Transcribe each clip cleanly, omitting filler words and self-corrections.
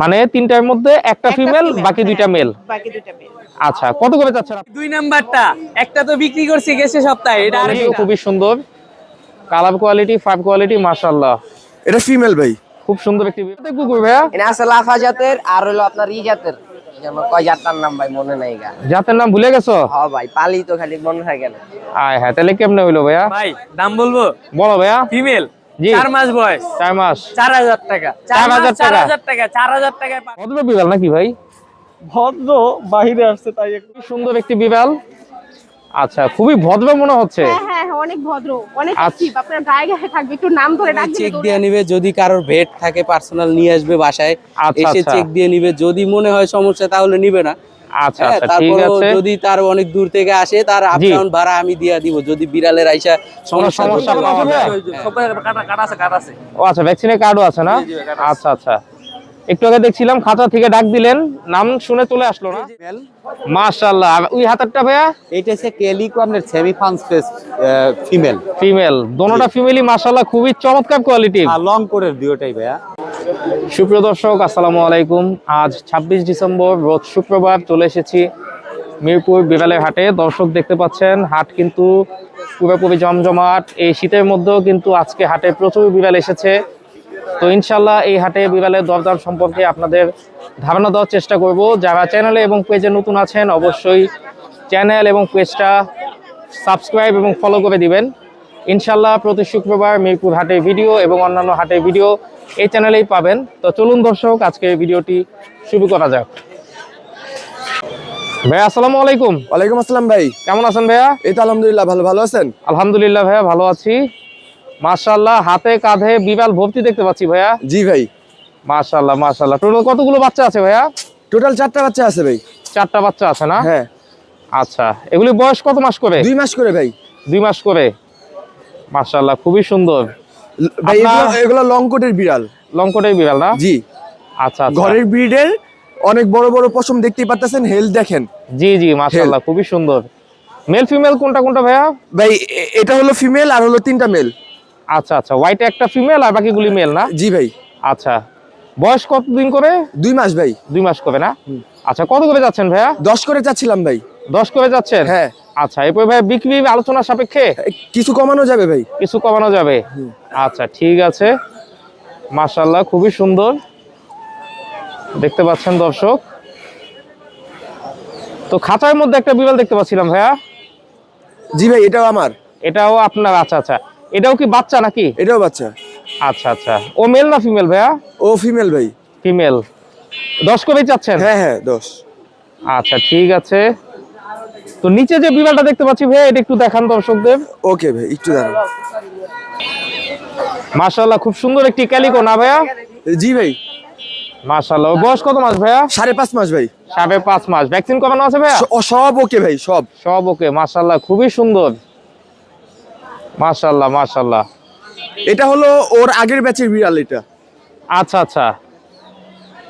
মানে তিনটার মধ্যে একটা ফিমেল, বাকি দুইটা মেল। আচ্ছা, কত করে যাচ্ছে? দুই নাম্বারটা একটা তো বিক্রি করছি গেছে সপ্তাহে, এটা আরেকটা খুবই সুন্দর কালার কোয়ালিটি, ফাইভ কোয়ালিটি, মাশাআল্লাহ। এটা ফিমেল ভাই, খুব সুন্দর একটি কুকুর ভাইয়া। এটা আছে লাফা জাতের আর হলো আপনার ই জাতের। যেমন কয় জাতটার নাম ভাই মনে নাই গা। জাতের নাম ভুলে গেছো? হ্যাঁ ভাই, পালি তো খালি মনে থাকে না। আয় হ্যাঁ, তাহলে কেমনে হইলো ভাইয়া? ভাই দাম বলবো? বলো ভাইয়া। ফিমেল, জি 4 মাস বয়স, 4 মাস, 4000 টাকা। 4000 টাকা, 4000 টাকা, 4000 টাকায় ভদ্র বিড়াল নাকি ভাই? ভদ্র বাহিরে আসছে তাই একটু সুন্দর একটি বিড়াল। আচ্ছা, খুবই ভদ্র মনে হচ্ছে। হ্যাঁ হ্যাঁ হ্যাঁ, অনেক ভদ্র, অনেক অ্যাক্টিভ। আপনার গায়ে গায়ে থাকবে, একটু নাম ধরে ডাক দিলে চেক দিয়ে নিবে, যদি কারোর ভেট থাকে পার্সোনাল নিয়ে আসবে বাসায়, আচ্ছা, এসে আচ্ছা। চেক দিয়ে নিবে। যদি মনে হয় সমস্যা তাহলে নিবে না। আচ্ছা হ্যাঁ, আচ্ছা, ঠিক তারপরেও আছে। যদি তার অনেক দূর থেকে আসে, তার আপ জি। ডাউন ভাড়া আমি দিয়ে দিব। যদি বিড়ালের আইসা সমস্যা সমস্যা থাকে। পাওয়া যায়? সবাই কাটা আছে। ও আচ্ছা, ভ্যাকসিনের কার্ডও আছে না? জি, জি, কার্ড আছে। আচ্ছা আচ্ছা, একটু আগে দেখছিলাম খাঁচা থেকে ডাক দিলেন, নাম শুনে চলে আসলো না? মাশাআল্লাহ। আর ওই হাতেরটা ভাইয়া? এটা হচ্ছে কেলিকো, আপনার semi fun space female, female, দোনোটা ফিমেলই মাশাআল্লাহ খুবই চমৎকার কোয়ালিটি। আর লং কোরের দুটোটাই ভাইয়া। সুপ্রিয় দর্শক, আসসালামু আলাইকুম। আজ 26 ডিসেম্বর, রোজ শুক্রবার, চলে এসেছি মিরপুর বিড়ালের হাটে। দর্শক দেখতে পাচ্ছেন, হাট কিন্তু পুরোপুরি জমজমাট। এই শীতের মধ্যেও কিন্তু আজকে হাটে প্রচুর বিড়াল এসেছে। তো ইনশাল্লাহ এই হাটে বিড়ালের দরদাম সম্পর্কে আপনাদের ধারণা দেওয়ার চেষ্টা করব। যারা চ্যানেলে এবং পেজে নতুন আছেন, অবশ্যই চ্যানেল এবং পেজটা সাবস্ক্রাইব এবং ফলো করে দিবেন। ইনশাল্লাহ প্রতি শুক্রবার মিরপুর হাটের ভিডিও এবং অন্যান্য হাটের ভিডিও এই চ্যানেলেই পাবেন। তো চলুন দর্শক, আজকের ভিডিওটি শুরু করা যাক। ভাইয়া আসসালামু আলাইকুম। ওয়ালাইকুম আসসালাম ভাই, কেমন আছেন ভাইয়া? এই তো আলহামদুলিল্লাহ ভালো। ভালো আছেন? আলহামদুলিল্লাহ ভাইয়া, ভালো আছি। মাশাআল্লাহ, হাতে কাঁধে বিড়াল ভর্তি দেখতে পাচ্ছি ভাইয়া। জি ভাই, মাশাআল্লাহ মাশাআল্লাহ। টোটাল কতগুলো বাচ্চা আছে ভাইয়া? টোটাল 4টা বাচ্চা আছে ভাই। 4টা বাচ্চা আছে না? হ্যাঁ। আচ্ছা, এগুলি বয়স কত মাস করে? 2 মাস করে ভাই। 2 মাস করে। মাশাআল্লাহ, খুবই সুন্দর। ভাই আপনার- এগুলো লং কোটের বিড়াল। লংকটের বিড়াল না? জি, আচ্ছা আচ্ছা। ঘরের ব্রিডের, অনেক বড় বড় পশম দেখতেই পাচ্ছেন, হেলথ দেখেন। জি জি, মাশাআল্লাহ খুবই সুন্দর। মেল ফিমেল কোনটা কোনটা ভাইয়া? ভাই এটা হলো ফিমেল আর হলো 3টা মেল। আচ্ছা আচ্ছা, হোয়াইটে একটা ফিমেল আর বাকিগুলি মেল না? জি ভাই। আচ্ছা, বয়স কতদিন করে? 2 মাস ভাই। 2 মাস করে না? আচ্ছা, কত করে যাচ্ছেন ভাইয়া? 10 করে চাচ্ছিলাম ভাই। 10 করে যাচ্ছেন? হ্যাঁ। আচ্ছা, এরপর ভাইয়া বিক্রি আলোচনা সাপেক্ষে কিছু কমানো যাবে ভাই। কিছু কমানো যাবে? আচ্ছা, ঠিক আছে। মাশাআল্লাহ, খুবই সুন্দর দেখতে পাচ্ছেন দর্শক। তো খাঁচার মধ্যে একটা বিড়াল দেখতে পাচ্ছিলাম ভাইয়া। জি ভাই, এটাও আমার। এটাও আপনার? আচ্ছা আচ্ছা, এটাও কি বাচ্চা নাকি? এটাও বাচ্চা। আচ্ছা আচ্ছা, ও মেল না ফিমেল ভাইয়া? ও ফিমেল ভাই। ফিমেল। 10 করেই চাচ্ছেন? হ্যাঁ হ্যাঁ 10। আচ্ছা, ঠিক আছে। তো নিচে যে বিড়ালটা দেখতে পাচ্ছি ভাইয়া, এটা একটু দেখান দর্শকদের। ওকে ভাই, একটু দাঁড়ান। মাশাআল্লাহ, খুব সুন্দর একটি ক্যালিকো না ভাইয়া? জি ভাই। মাশাআল্লাহ, ওর বয়স কত মাস ভাইয়া? 5.5 মাস ভাই। 5.5 মাস। ভ্যাকসিন করানো আছে ভাইয়া? সব ওকে ভাই, সব। সব ওকে। মাশাআল্লাহ, খুবই সুন্দর। মাশাআল্লাহ মাশাআল্লাহ। এটা হলো ওর আগের ব্যাচের বিড়াল এটা। আচ্ছা আচ্ছা,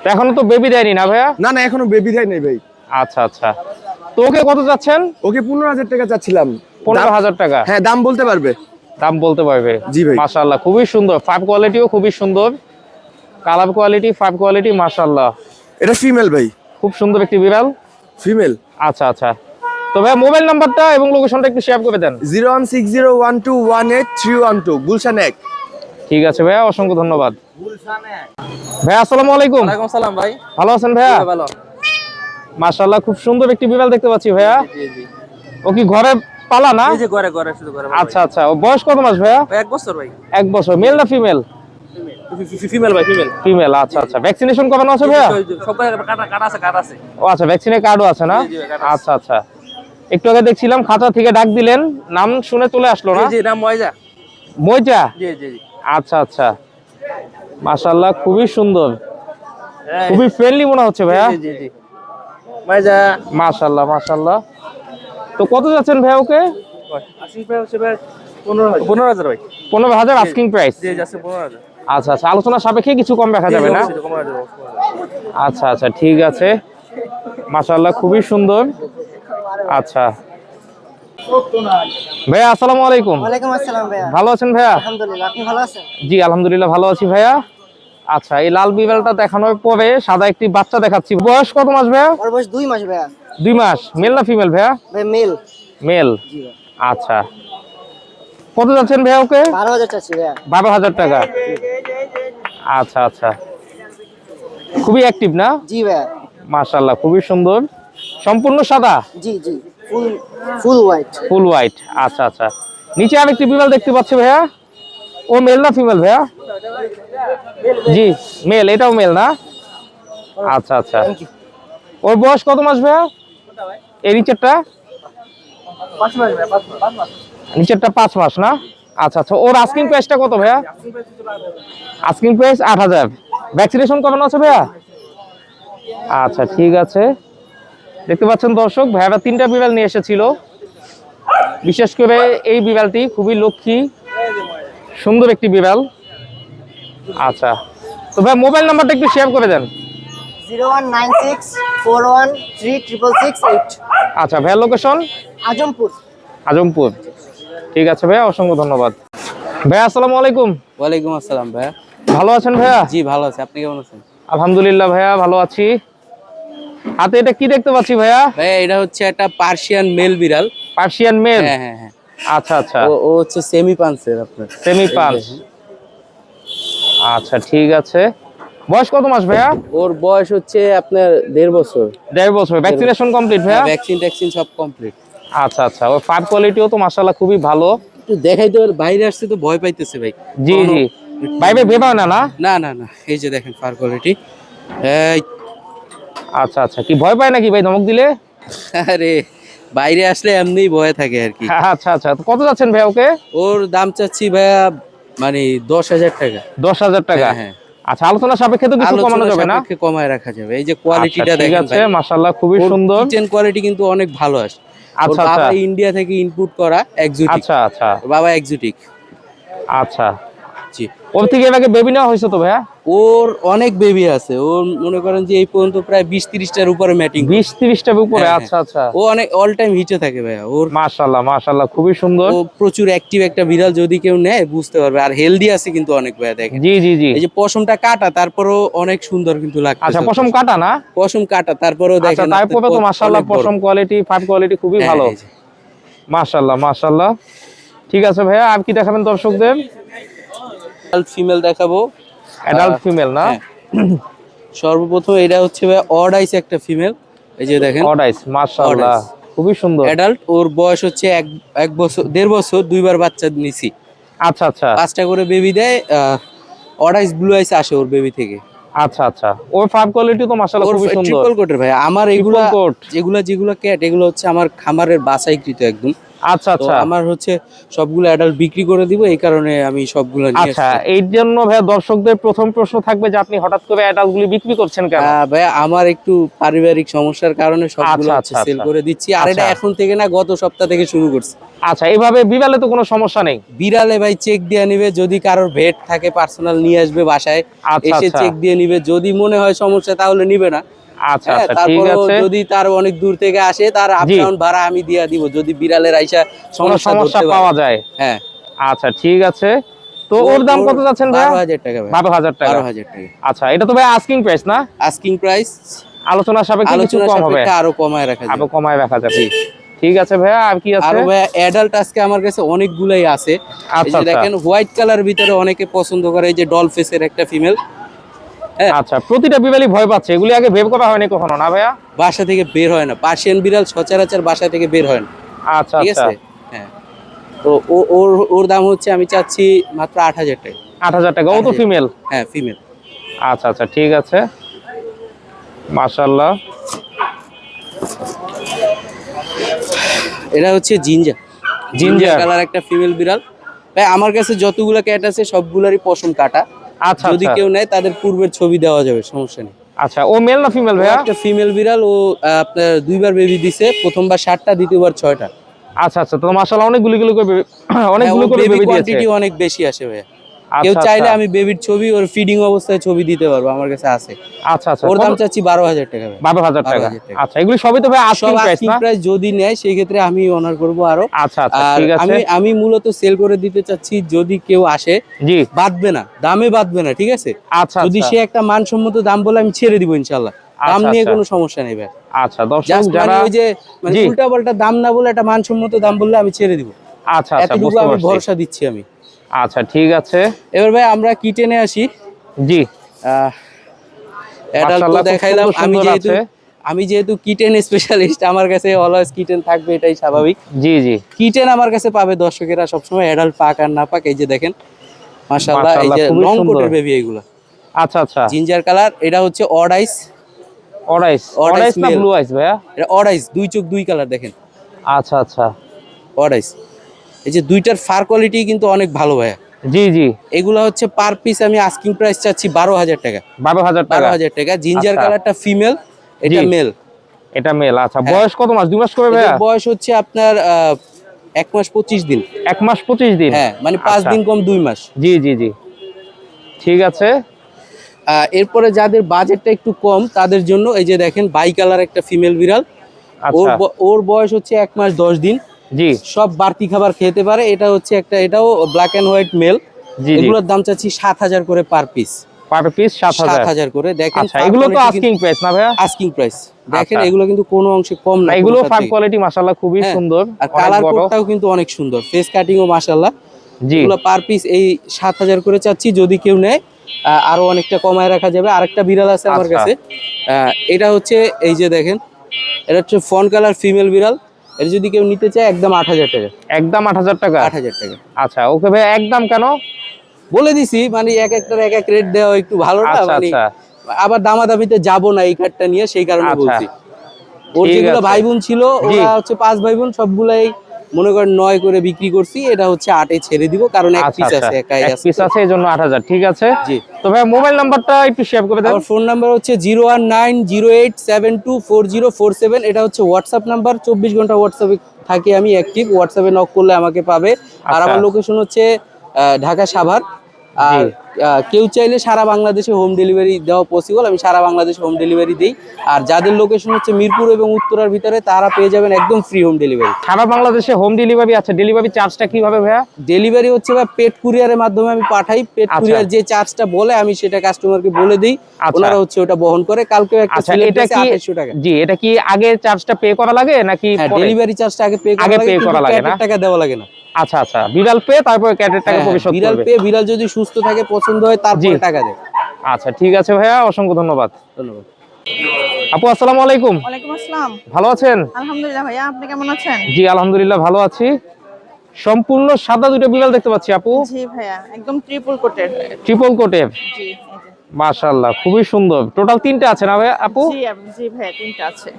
তো এখনো তো বেবি দেয়নি না ভাইয়া? না না, এখনো বেবি দেয় নাই ভাই। আচ্ছা আচ্ছা, তো ওকে কত যাচ্ছেন? ওকে 15,000 টাকা চাচ্ছিলাম। 15,000 টাকা? হ্যাঁ, দাম বলতে পারবে। দাম বলতে পারবে? জি ভাই। মাশাআল্লাহ, খুবই সুন্দর। ফাইভ কোয়ালিটিও খুবই সুন্দর, কালার কোয়ালিটি, ফাইভ কোয়ালিটি, মাশাআল্লাহ। এটা ফিমেল ভাই। খুব সুন্দর একটি বিড়াল। ফিমেল। আচ্ছা আচ্ছা, তো ভাইয়া মোবাইল নাম্বারটা এবং লোকেশনটা একটু শেয়ার করে দেন। 01601218312, গুলশান 1। ঠিক আছে ভাইয়া, অসংখ্য ধন্যবাদ। ভাইয়া আসসালামু আলাইকুম। ওয়ালাইকুম সালাম ভাই। ভালো আছেন ভাইয়া? ভালো। মাশাআল্লাহ, খুব সুন্দর একটি বিড়াল দেখতে পাচ্ছি ভাইয়া। জি জি। ও কি ঘরে পালা না? এই যে ঘরে ঘরে শুধু ঘরে। আচ্ছা আচ্ছা, ও বয়স কত মাস ভাইয়া? 1 বছর ভাই। 1 বছর। মেল না ফিমেল? ফিমেল ভাই, ফিমেল। ফিমেল। আচ্ছা আচ্ছা, ভ্যাকসিনেশন করানো আছে ভাইয়া? সবাই কাটা আছে। ও আচ্ছা, ভ্যাকসিনের কার্ডও আছে না? জি, জি, কার্ড আছে। আচ্ছা আচ্ছা, একটু আগে দেখছিলাম খাঁচা থেকে ডাক দিলেন, নাম শুনে চলে আসলো না? জি জি, নাম ময়জা। মইজা? জি জি জি। আচ্ছা আচ্ছা, মাশাআল্লাহ, খুবই সুন্দর, খুবই ফ্রেন্ডলি মনে হচ্ছে ভাইয়া। জি জি জি। ময়জা। মাশাআল্লাহ মাশাআল্লাহ। তো কত যাচ্ছেন ভাইয়া ওকে? আশিক ভাই হচ্ছে ভাই 15,000 ভাই। 15,000 আস্কিং প্রাইস? জি যাচ্ছে 15,000। আচ্ছা আচ্ছা, আলোচনা সাপেক্ষে কিছু কম রাখা যাবে না? আচ্ছা আচ্ছা, ঠিক আছে। মাশাআল্লাহ, খুবই সুন্দর। আচ্ছা ভাইয়া, আসসালামু আলাইকুম। ওয়ালাইকুম আসসালাম ভাইয়া। ভালো আছেন ভাইয়া? আলহামদুলিল্লাহ, আপনি ভালো আছেন? জি আলহামদুলিল্লাহ ভালো আছি ভাইয়া। আচ্ছা, এই লাল বিড়ালটা দেখানোর পরে সাদা একটি বাচ্চা দেখাচ্ছি। বয়স কত মাস ভাইয়া? ওর বয়স 2 মাস ভাইয়া। 2 মাস। মেল না ফিমেল ভাইয়া? ভাই মেল। মেল। জি ভাই। আচ্ছা, কত যাচ্ছেন ভাইয়া ওকে? 12,000 চাচ্ছি ভাইয়া। 12,000 টাকা। আচ্ছা আচ্ছা, খুবই অ্যাক্টিভ না? জি ভাইয়া। মাশাআল্লাহ, খুবই সুন্দর। সম্পূর্ণ সাদা? জি জি, ফুল হোয়াইট। ফুল হোয়াইট। আচ্ছা আচ্ছা, নিচে আরেকটি বিড়াল দেখতে পাচ্ছি ভাইয়া, ও মেল না ফিমেল ভাইয়া? জি মেল, এটাও মেল না? আচ্ছা আচ্ছা, ওর বয়স কত মাস ভাইয়া? এই নিচেরটা? 5 মাস ভাইয়া, 5 মাস। নিচেরটা 5 মাস না? আচ্ছা আচ্ছা, ওর আস্কিং প্রাইসটা কত ভাইয়া? Asking price 8,000। ভ্যাকসিনেশন করানো আছে ভাইয়া? আচ্ছা ঠিক আছে। দেখতে পাচ্ছেন দর্শক, ভাইয়ারা 3টা বিড়াল নিয়ে এসেছিল। বিশেষ করে এই বিড়ালটি খুবই লক্ষ্মী, সুন্দর একটি বিড়াল। আচ্ছা, তো ভাই মোবাইল নাম্বারটা একটু শেয়ার করে দেন। 019641366668। আচ্ছা ভাইয়া, লোকেশন? আজমপুর। আজমপুর। ঠিক আছে ভাইয়া, অসংখ্য ধন্যবাদ। ভাইয়া আসসালামু আলাইকুম। ওয়ালাইকুম আসসালাম ভাইয়া। ভালো আছেন ভাইয়া? জি ভালো আছে, আপনি কেমন আছেন? আলহামদুলিল্লাহ ভাইয়া, ভালো আছি। হাতে এটা কি দেখতে পাচ্ছি ভাইয়া? ভাইয়া এটা হচ্ছে একটা পার্সিয়ান মেল বিড়াল। Persian male? হ্যাঁ হ্যাঁ হ্যাঁ। আচ্ছা আচ্ছা, ও হচ্ছে সেমি পাঞ্চের আপনার। Semi punch. আচ্ছা ঠিক আছে। বয়স কত মাস ভাইয়া? ওর বয়স হচ্ছে আপনার 1.5 বছর। 1.5 বছর। ভ্যাকসিনেশন কমপ্লিট ভাইয়া? ভ্যাকসিন ট্যাকসিন সব কমপ্লিট। আচ্ছা আচ্ছা, ওর ফার কোয়ালিটিও তো মাশাআল্লাহ খুবই ভালো। একটু দেখাইতে ওর বাইরে আসছে তো ভয় পাইতেছে ভাই। জি জি, বাইরে ভেবা না না? না না না, এই যে দেখেন ফার কোয়ালিটি। আচ্ছা আচ্ছা, কি ভয় পায় নাকি ভাই ধমক দিলে? আরে বাইরে আসলে এমনিই ভয় থাকে আর কি। আচ্ছা আচ্ছা, তো কত যাচ্ছেন ভাইয়া ওকে? ওর দাম চাচ্ছি ভাইয়া মানে 10,000 টাকা। 10,000 টাকা? হ্যাঁ। আচ্ছা, আলোচনা সাপেক্ষে তো কিছু কমানো যাবে না? সাপেক্ষে কমায় রাখা যাবে। এই যে আচ্ছা, কোয়ালিটিটা ঠিক দেখেন আছে, মাশাআল্লাহ খুবই সুন্দর। কিচেন কোয়ালিটি কিন্তু অনেক ভালো আসে। ওর আচ্ছা বাবা আচ্ছা, ইন্ডিয়া থেকে ইনপুট করা এক্সোটিক। আচ্ছা আচ্ছা ওর বাবা এক্সোটিক। আচ্ছা, জি। ওর থেকে এর আগে বেবি নেওয়া হয়েছে তো ভাইয়া? ওর অনেক বেবি আছে। ওর মনে করেন যে এই পর্যন্ত প্রায় 20-30টার উপরে ম্যাটিং। 20-30টার উপরে? হ্যাঁ, আচ্ছা আচ্ছা, ও অনেক অল টাইম হিটে থাকে ভাইয়া। ওর মাশাআল্লাহ মাশাআল্লাহ, খুবই সুন্দর। ও প্রচুর অ্যাক্টিভ একটা বিড়াল, যদি কেউ নেয় বুঝতে পারবে। আর হেলদি আছে কিন্তু অনেক ভাইয়া, দেখেন। জি জি জি। এই যে পশমটা কাটা, তারপরও অনেক সুন্দর কিন্তু লাগছে। আচ্ছা, পশম কাটা না? পশম কাটা, তারপরেও আচ্ছা, দেখেন। তারপরে তো মাশাআল্লাহ পশম কোয়ালিটি, ফার কোয়ালিটি খুবই হ্যাঁ, ভালো। মাশাআল্লাহ মাশাআল্লাহ। ঠিক আছে ভাইয়া, আর কি দেখাবেন দর্শকদের? অ্যাডাল্ট ফিমেল দেখাবো। অ্যাডাল্ট ফিমেল না? হ্যাঁ। সর্বপ্রথম এটা হচ্ছে ভাই অড আইস একটা ফিমেল। এই যে দেখেন অড আইস, মাশাআল্লাহ খুবই সুন্দর। অ্যাডাল্ট। ওর বয়স হচ্ছে 1 বছর 1.5 বছর, 2বার বাচ্চা নিছি। আচ্ছা আচ্ছা, 5টা করে বেবি দেয়। অড আইস ব্লু আইস আসে ওর বেবি থেকে। আচ্ছা আচ্ছা, ওর ফার কোয়ালিটি তো মাশাআল্লাহ ওর খুবই সুন্দর। ট্রিপল কোটের ভাই। আমার এগুলা Triple coat। যেগুলো ক্যাট, এগুলো হচ্ছে আমার খামারের বাছাইকৃত একদম। আচ্ছা তো আচ্ছা আমার হচ্ছে সবগুলো অ্যাডাল্ট বিক্রি করে দিব, এই কারণে আমি সবগুলো নিয়ে আচ্ছা, আসছি। এই জন্য ভাইয়া দর্শকদের প্রথম প্রশ্ন থাকবে যে আপনি হঠাৎ করে অ্যাডাল্ট গুলি বিক্রি করছেন কেন? ভাইয়া আমার একটু পারিবারিক সমস্যার কারণে সবগুলো আচ্ছা, হচ্ছে আচ্ছা, সেল আচ্ছা। করে দিচ্ছি। আর এটা আচ্ছা। এখন থেকে না, গত সপ্তাহ থেকে শুরু করছি। আচ্ছা, এইভাবে বিড়ালে তো কোনো সমস্যা নেই? বিড়ালে ভাই চেক দিয়ে নিবে, যদি কারোর ভেট থাকে পার্সোনাল নিয়ে আসবে বাসায়, আচ্ছা এসে আচ্ছা চেক দিয়ে নিবে। যদি মনে হয় সমস্যা তাহলে নিবে না। আচ্ছা হ্যাঁ, আচ্ছা, ঠিক তারপরেও আছে। যদি তার অনেক দূর থেকে আসে, তার আপ জি। ডাউন ভাড়া আমি দিয়ে দিব, যদি বিড়ালের আইসা কোনো সমস্যা ধরতে পারে। পাওয়া যায়? হ্যাঁ। আচ্ছা ঠিক আছে, তো ওর দাম কত যাচ্ছেন ভাইয়া? 12,000 টাকা ভাই। 12,000 টাকা? 12,000 টাকা আচ্ছা, এটা তো ভাই আস্কিং প্রাইস না? Asking price. আলোচনা সাপেক্ষে কিছু আলোচনা কম হবে? সাপেক্ষে আরো কমায় রাখা আরো যাবে। কমায় রাখা যাবে। ঠিক আছে ভাইয়া, আর কি আছে? আরো ভাই অ্যাডাল্ট আজকে আমার কাছে অনেকগুলাই আছে। এই আচ্ছা যে আচ্ছা দেখেন হোয়াইট কালার ভিতরে অনেকে পছন্দ করে, এই যে ডলফেসের একটা ফিমেল। হ্যাঁ। আচ্ছা, প্রতিটা বিড়ালই ভয় পাচ্ছে, এগুলি আগে ভেব করা হয়নি কখনো না ভাইয়া? বাসা থেকে বের হয় না, পার্সিয়ান বিড়াল সচরাচর বাসা থেকে বের হয় না। আচ্ছা ঠিক আচ্ছা, আছে। হ্যাঁ। তো ওর দাম হচ্ছে আমি চাচ্ছি মাত্র 8,000 টাকা। 8,000 টাকা? ও তো 8,000 ফিমেল? হ্যাঁ, ফিমেল। আচ্ছা আচ্ছা, ঠিক আছে, মাশাআল্লাহ। এটা হচ্ছে জিঞ্জার। জিঞ্জার কালার একটা ফিমেল বিড়াল। ভাই আমার কাছে যতগুলো ক্যাট আছে সবগুলারই পশম কাটা। আচ্ছা যদি আচ্ছা কেউ নেয় তাদের পূর্বের ছবি দেওয়া যাবে, সমস্যা নেই। আচ্ছা, ও মেল না ফিমেল ও ভাইয়া? একটা ফিমেল বিড়াল। ও আপনার 2বার বেবি দিছে, প্রথমবার 7টা, দ্বিতীয়বার 6টা। আচ্ছা আচ্ছা, তো মাশাআল্লাহ অনেকগুলো করে অনেকগুলো বেবি দিয়েছে। কোয়ান্টিটি অনেক বেশি আসে ভাইয়া। কেউ আচ্ছা, চাইলে আচ্ছা। আমি বেবির ছবি ওর ফিডিং অবস্থায় ছবি দিতে পারবো, আমার কাছে আছে। আচ্ছা আচ্ছা, ওর দাম চাচ্ছি 12,000 টাকা ভাই। 12,000 টাকা। 12,000 টাকা। আচ্ছা, এগুলি সবই তো ভাই আস্কিং সব প্রাইস আস্কিং না? প্রাইস, যদি নেয় সেই ক্ষেত্রে আমি অনার করব আরো। আচ্ছা আচ্ছা, আর ঠিক আছে। আমি মূলত সেল করে দিতে চাচ্ছি, যদি কেউ আসে জি, বাঁধবে না, দামে বাঁধবে না, ঠিক আছে? আচ্ছা যদি আচ্ছা, সে একটা মানসম্মত দাম বলে আমি ছেড়ে দিব ইনশাল্লাহ, দাম আচ্ছা, নিয়ে আচ্ছা। কোনো সমস্যা নেই ভাই। আচ্ছা দর্শক জাস্ট মানে যারা, ওই যে মানে জি, উল্টা পাল্টা দাম না বলে একটা মানসম্মত দাম বললে আমি ছেড়ে দিব, আচ্ছা আচ্ছা, এতটুকু বুঝতে আমি পারছি। ভরসা দিচ্ছি আমি। আচ্ছা ঠিক আছে, এবার ভাই আমরা কিটেনে আসি। জি, অ্যাডাল্ট তো মাশাআল্লাহ, খুব দেখাইলাম। সুন্দর সুন্দর আছে। আমি যেহেতু কিটেন স্পেশালিস্ট, আমার কাছে অলওয়েজ কিটেন থাকবে, এটাই স্বাভাবিক। জি জি, কিটেন আমার কাছে পাবে দর্শকেরা সবসময়, অ্যাডাল্ট পাক আর না পাক। এই যে দেখেন মাশাআল্লাহ, এই মাশাআল্লাহ, যে খুবই লং সুন্দর। কোটের বেবি এগুলো, আচ্ছা আচ্ছা, জিঞ্জার কালার। এটা হচ্ছে অড আইস, অরাইস, Odd অরাইস Ice না male। ব্লু আইস ভাইয়া? এটা অড আইস, দুই চোখ দুই কালার দেখেন, আচ্ছা আচ্ছা, অড আইস। এই যে দুইটার ফার কোয়ালিটি কিন্তু অনেক ভালো ভাইয়া। জি জি, এগুলো হচ্ছে পার পিস আমি আস্কিং প্রাইস চাচ্ছি 12,000 টাকা। 12,000 টাকা। 12,000 টাকা। জিঞ্জার আচ্ছা। কালারটা ফিমেল, এটা জি। মেল। এটা মেল। আচ্ছা, হ্যাঁ। বয়স কত মাস? 2 মাস করে ভাইয়া? এদের বয়স হচ্ছে আপনার 1 মাস 25 দিন। 1 মাস 25 দিন। হ্যাঁ, মানে 5 আচ্ছা। দিন কম 2 মাস। জি জি জি, ঠিক আছে। এরপরে যাদের বাজেটটা একটু কম তাদের জন্য এই যে দেখেন বাই কালার একটা ফিমেল বিড়াল। আচ্ছা, ওর বয়স হচ্ছে 1 মাস 10 দিন। জি সব বাড়তি খাবার খেতে পারে। এটা হচ্ছে একটা, এটাও ব্ল্যাক এন্ড হোয়াইট মেল। জি জি, এগুলোর দাম চাচ্ছি 7,000 করে পার পিস। Per piece 7,000। 7,000 করে। দেখেন আচ্ছা, এগুলো তো আস্কিং প্রাইস না ভাইয়া? Asking price. দেখেন আচ্ছা। এগুলো কিন্তু কোনো অংশে কম না। এগুলো কোনোটার ফার থেকে। কোয়ালিটি মাশাআল্লাহ খুবই হ্যাঁ, সুন্দর, আর অনেক কালার বড়। কোডটাও কিন্তু অনেক সুন্দর, ফেস কাটিংও মাশাআল্লাহ। জি, এগুলো পার পিস এই 7,000 করে চাচ্ছি। যদি কেউ নেয় আরো অনেকটা কমায় রাখা যাবে। আরেকটা বিড়াল আছে আমার আচ্ছা। কাছে, এটা হচ্ছে এই যে দেখেন, এটা হচ্ছে ফন কালার ফিমেল বিড়াল। এটা যদি কেউ নিতে চায় একদম 8,000 টাকা। একদম 8,000 টাকা। 8,000 টাকা আচ্ছা, ওকে ভাই, একদম কেন? বলে দিছি, মানে এক একটার এক এক রেট দেওয়া একটু ভালো না, আচ্ছা মানে আচ্ছা, আবার দামাদামিতে যাবো না এই কার্ডটা নিয়ে, সেই কারণে আচ্ছা, বলছি। ওর ঠিক যেগুলো আছে। ভাই বোন ছিল, জি। ওরা হচ্ছে 5 ভাই বোন, সবগুলাই মনে করেন 9 করে বিক্রি করছি। এটা হচ্ছে 8-এ ছেড়ে দিব, কারণ এক আচ্ছা পিস আচ্ছা, আছে, একাই এক আছে পিস তো। আছে, এই জন্য 8,000। ঠিক আছে। জি। তো ভাই মোবাইল নাম্বারটা একটু শেয়ার করে দেন। আমার ফোন নাম্বার হচ্ছে 01908724047। এটা হচ্ছে হোয়াটসঅ্যাপ নাম্বার। 24 ঘন্টা হোয়াটসঅ্যাপে থাকি আমি অ্যাক্টিভ। হোয়াটসঅ্যাপে নক করলে আমাকে পাবে। আর আচ্ছা। আমার লোকেশন হচ্ছে ঢাকা সাভার। জি। আর কেউ চাইলে সারা বাংলাদেশে হোম ডেলিভারি দেওয়া পসিবল, আমি সারা বাংলাদেশে হোম ডেলিভারি দিই। আর যাদের লোকেশন হচ্ছে মিরপুর এবং উত্তরার ভিতরে, তারা পেয়ে যাবেন একদম ফ্রি হোম ডেলিভারি। সারা বাংলাদেশে হোম ডেলিভারি আছে। ডেলিভারি চার্জটা কিভাবে ভাইয়া? ডেলিভারি হচ্ছে বা পেট কুরিয়ারের মাধ্যমে আমি পাঠাই। পেট আচ্ছা। কুরিয়ার যে চার্জটা বলে আমি সেটা কাস্টমারকে বলে দিই, আচ্ছা। ওনারা হচ্ছে ওটা বহন করে। কালকেও একটা আচ্ছা, সিলেট এটা গেছে কি, 2800 টাকা। জি, এটা কি আগে চার্জটা পে করা লাগে নাকি হ্যাঁ, পরে? ডেলিভারি চার্জটা আগে পে করা আগে লাগে, pay কিন্তু করা লাগে ক্যাটের না? টাকা দেওয়া লাগে না। আচ্ছা আচ্ছা, বিড়াল পে তারপরে ক্যাটের টাকা হ্যাঁ, পরিশোধ বিড়াল করবে। পে, বিড়াল যদি সুস্থ থাকে, পছন্দ হয়, তারপরে জি। টাকা দেয়। আচ্ছা ঠিক আছে ভাইয়া, অসংখ্য ধন্যবাদ। ধন্যবাদ। আপু আসসালামু আলাইকুম, ওয়ালাইকুম আসসালাম। ভালো আছেন? আলহামদুলিল্লাহ ভাইয়া, আপনি কেমন আছেন? জি আলহামদুলিল্লাহ ভালো আছি। সম্পূর্ণ সাদা দুটো বিড়াল দেখতে পাচ্ছি আপু, জি ভাইয়া, একদম ট্রিপল কোটের। ট্রিপল কোটের। জি এই যে। মাশাআল্লাহ, খুবই সুন্দর। টোটাল 3টে আছে না ভাইয়া আপু? জি ভাইয়া, তিনটা আছে।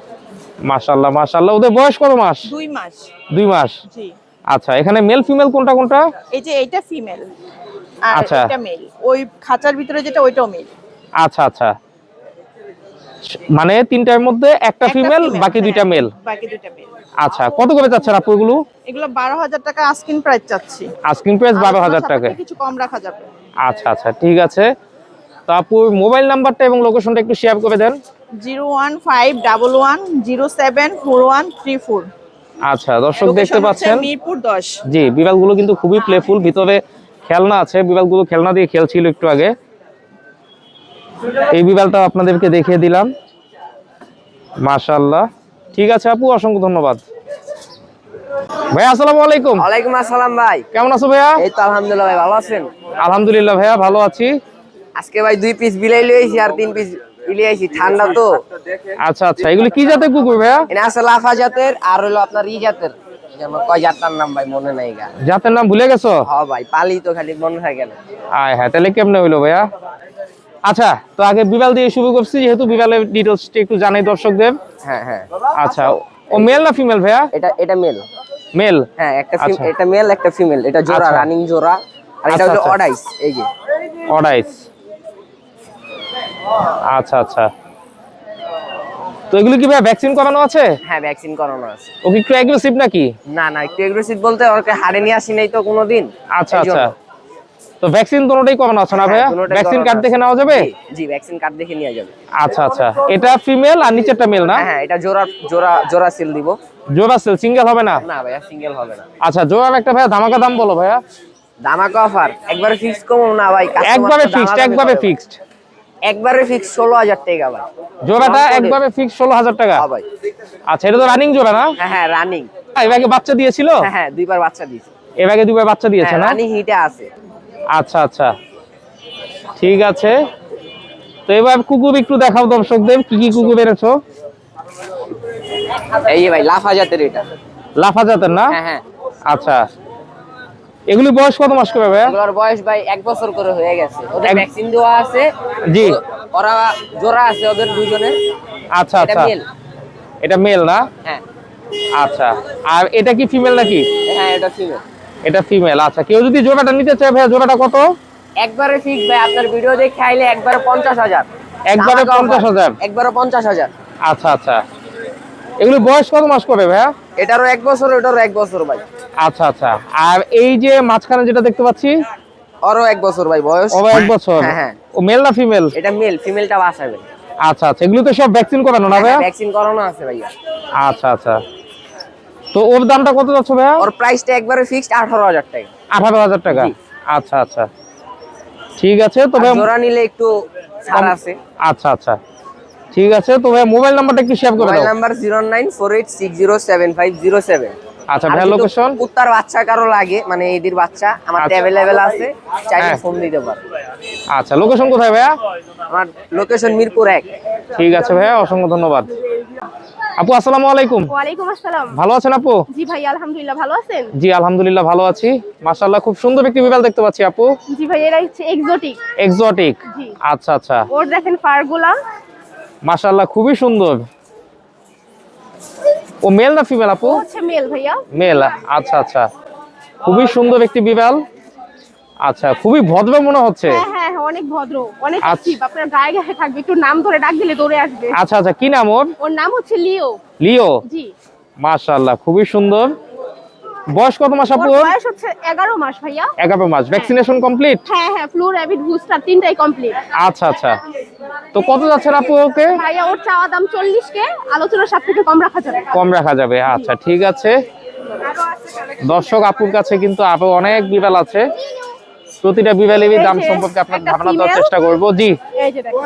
মাশাআল্লাহ মাশাআল্লাহ। ওদের বয়স কত মাস? 2 মাস। 2 মাস। জি। আচ্ছা, এখানে মেল ফিমেল কোনটা কোনটা? এই যে এইটা ফিমেল আর আচ্ছা। এটা মেল। ওই খাঁচার ভিতরে যেটা, ওইটাও মেল। আচ্ছা আচ্ছা, মানে 3টার মধ্যে একটা ফিমেল, বাকি 2টা মেল। বাকি 2টা মেল। আচ্ছা, কত করে চাচ্ছেন আপু এগুলো? এগুলো 12,000 টাকা আস্কিং প্রাইস চাচ্ছি। আস্কিং প্রাইস 12,000 আলোচনা টাকা। সাপেক্ষে কিছু কম রাখা যাবে। আচ্ছা আচ্ছা, ঠিক আছে। তো আপু মোবাইল নাম্বারটা এবং লোকেশনটা একটু শেয়ার করে দেন। 01511074134। আচ্ছা, দর্শক দেখতে পাচ্ছেন, মিরপুর 10। জি, বিড়ালগুলো কিন্তু খুবই প্লেফুল। ভিতরে খেলনা আছে, বিড়ালগুলো খেলনা দিয়ে খেলছিল একটু আগে। এই বিড়ালটা আপনাদেরকে দেখিয়ে দিলাম। মাশাআল্লাহ, ঠিক আছে আপু, অসংখ্য ধন্যবাদ। ভাইয়া আসসালামু আলাইকুম। ওয়ালাইকুম আসসালাম ভাই। কেমন আছো ভাইয়া? এই তো আলহামদুলিল্লাহ ভাই, ভালো আছেন? আলহামদুলিল্লাহ ভাইয়া, ভালো আছি। আজকে ভাই 2 পিস বিলাই লইছি আর 3 পিস ইলি আইছি, ঠান্ডা তো। আচ্ছা আচ্ছা, এগুলো কি জাতের কুকুর ভাইয়া? এনে আছে লাফা জাতের আর হলো আপনার জাতের। যেমন কয় জাতটার নাম ভাই মনে নাই গা। জাতের নাম ভুলে গেছো? হ্যাঁ ভাই, পালি তো খালি মনে থাকে না। আয় হ্যাঁ, তাহলে কেমনে হইলো ভাইয়া? আচ্ছা, তো আগে বিড়াল দিয়ে শুরু করছি, যেহেতু বিড়ালের ডিটেইলসটা একটু জানাই দর্শকদের। হ্যাঁ হ্যাঁ, আচ্ছা, ও মেল না ফিমেল ভাইয়া? এটা মেল। মেল। হ্যাঁ, একটা আচ্ছা। এটা মেল, একটা ফিমেল। এটা জোড়া, আচ্ছা। রানিং জোড়া। আর এটা আচ্ছা, হলো আচ্ছা। অডাইস, এই যে। অডাইস। আচ্ছা আচ্ছা, তো এগুলো কি ভাইয়া ভ্যাকসিন করানো আছে? হ্যাঁ, ভ্যাকসিন করানো আছে। ও কি একটু অ্যাগ্রেসিভ নাকি? না না, একটু এগ্রেসিভ বলতে ওকে হাড়ে নিয়ে আসি নাই তো কোনোদিন। আচ্ছা এই আচ্ছা, জন্য। তো ভ্যাকসিন দুটোই করানো আছে না ভাইয়া? দুটোটাই ভ্যাকসিন করানো কার্ড আছে। দেখে নেওয়া যাবে? জি ভ্যাকসিন কার্ড দেখে নিয়ে যাবে। আচ্ছা আচ্ছা, এটা ফিমেল আর নিচেরটা মেল না? হ্যাঁ এটা জোড়া জোড়া জোড়া সিল দিব। জোড়া সেল, সিঙ্গেল হবে না? না ভাইয়া সিঙ্গেল হবে না। আচ্ছা, জোড়ার একটা ভাইয়া ধামাকা দাম বলো ভাইয়া। ধামাকা অফার একবারে ফিক্স কমো না ভাই, customer একবারে তো ফিক্সড, দামাদামি একবারে করে। ফিক্সড। একবারে ফিক্স 16,000 টাকা ভাই। জোড়াটা Non-coded। একবারে ফিক্সড 16,000 টাকা। হ্যাঁ ভাই। আচ্ছা, এটা তো রানিং জোড়া না? হ্যাঁ হ্যাঁ রানিং। এবারে বাচ্চা দিয়েছিল? হ্যাঁ হ্যাঁ দুইবার বাচ্চা দিয়েছে। এবারে দুবার বাচ্চা দিয়েছে না? রানিং হিটে আছে। আচ্ছা আচ্ছা, ঠিক আছে। তো এবার কুকুর একটু দেখাও দর্শকদের, কি কি কুকুর বেরেছো? এই যে ভাই লাফা জাতের এটা। লাফা জাতের না? হ্যাঁ হ্যাঁ। আচ্ছা, এগুলি বয়স কত মাস করে ভাইয়া? এগুলোর বয়স ভাই 1 বছর করে হয়ে গেছে। ওদের এক- ভ্যাকসিন দেওয়া আছে। জি। ওরা জোড়া আছে ওদের দুজনের। আচ্ছা এটা আচ্ছা, মেল। এটা মেল না? হ্যাঁ আচ্ছা, আর এটা কি ফিমেল নাকি? হ্যাঁ এটা ফিমেল। এটা ফিমেল। আচ্ছা, কেউ যদি জোড়াটা নিতে চায় ভাইয়া, জোড়াটা কত? একবারে ফিক্স ভাই, আপনার ভিডিও দেখে আইলে একবারে 50,000। একবারে 50,000? একবারে 50,000। আচ্ছা আচ্ছা, এগুলি বয়স কত মাস করে ভাইয়া? এটারও 1 বছর, ওটারও 1 বছর ভাই। আচ্ছা আচ্ছা, আর এই যে মাঝখানে যেটা দেখতে পাচ্ছি, ওরও 1 বছর ভাই বয়স। ও 1 বছর। হ্যাঁ হ্যাঁ। ও মেল না ফিমেল? এটা মেল, ফিমেলটা বাসাবে। আচ্ছা আচ্ছা, এগুলো তো সব ভ্যাকসিন করানো না ভাইয়া? ভ্যাকসিন করানো আছে ভাইয়া। আচ্ছা আচ্ছা, তো ওর দামটা কত যাচ্ছে ভাইয়া? ওর প্রাইসটা একবারে ফিক্সড 18,000 টাকা। 18,000 টাকা। জি। আচ্ছা আচ্ছা, ঠিক আছে। তো আর ভাইয়া, জোড়া নিলে একটু ছাড় আছে। আচ্ছা আচ্ছা, ঠিক আছে। তো ভাইয়া মোবাইল নাম্বারটা একটু শেয়ার করে মোবাইল দাও। নাম্বার 0948607507। আচ্ছা ভাইয়া, লোকেশন? কুত্তার বাচ্চা কারো লাগে মানে এদের বাচ্চা আমার আচ্ছা। অ্যাভেলেবেল আছে, চাইলে হ্যাঁ। ফোন দিতে পারে। আচ্ছা, লোকেশন কোথায় ভাইয়া? আমার লোকেশন মিরপুর 1। ঠিক আছে ভাইয়া, অসংখ্য ধন্যবাদ। আপু আসসালামু আলাইকুম। ওয়ালাইকুম আসসালাম। ভালো আছেন আপু? জি ভাই আলহামদুলিল্লাহ, ভালো আছেন? জি আলহামদুলিল্লাহ ভালো আছি। মাশাআল্লাহ, খুব সুন্দর একটি বিড়াল দেখতে পাচ্ছি আপু। জি ভাই এরা হচ্ছে এক্সোটিক। এক্সোটিক? জি। আচ্ছা আচ্ছা, ওর দেখেন ফারগুলা। মাশাআল্লাহ খুবই সুন্দর। ও মেল না ফিমেল আপু? ও হচ্ছে মেল ভাইয়া। মেল। আচ্ছা আচ্ছা, খুবই সুন্দর একটি বিড়াল। আচ্ছা, খুবই ভদ্র মনে হচ্ছে। হ্যাঁ হ্যাঁ হ্যাঁ, অনেক ভদ্র, অনেক আচ্ছা। অ্যাক্টিভ। আপনার গায়ে গায়ে থাকবে, একটু নাম ধরে ডাক দিলে দৌড়ে আসবে। আচ্ছা আচ্ছা, কি নাম ওর? ওর নাম হচ্ছে লিও। লিও? জি। মাশাআল্লাহ খুবই সুন্দর। বয়স কত মাস আপু ওর ওর? বয়স হচ্ছে 11 মাস ভাইয়া। 11 মাস। Vaccination complete? হ্যাঁ হ্যাঁ, ফ্লু, র‍্যাবিট, বুস্টার তিনটাই কমপ্লিট। আচ্ছা আচ্ছা, তো কত যাচ্ছেন আপু ওকে? ভাইয়া ওর চাওয়া দাম 40 কে, আলোচনার সাপেক্ষে কম রাখা যাবে। কম রাখা যাবে? আচ্ছা ঠিক আছে। দর্শক, আপুর কাছে কিন্তু আরো অনেক বিড়াল আছে, প্রতিটা বিড়ালেরই দাম এই যে সম্পর্কে আপনার একটা ধারণা দেওয়ার female। চেষ্টা করব। জি, এই যে দেখেন,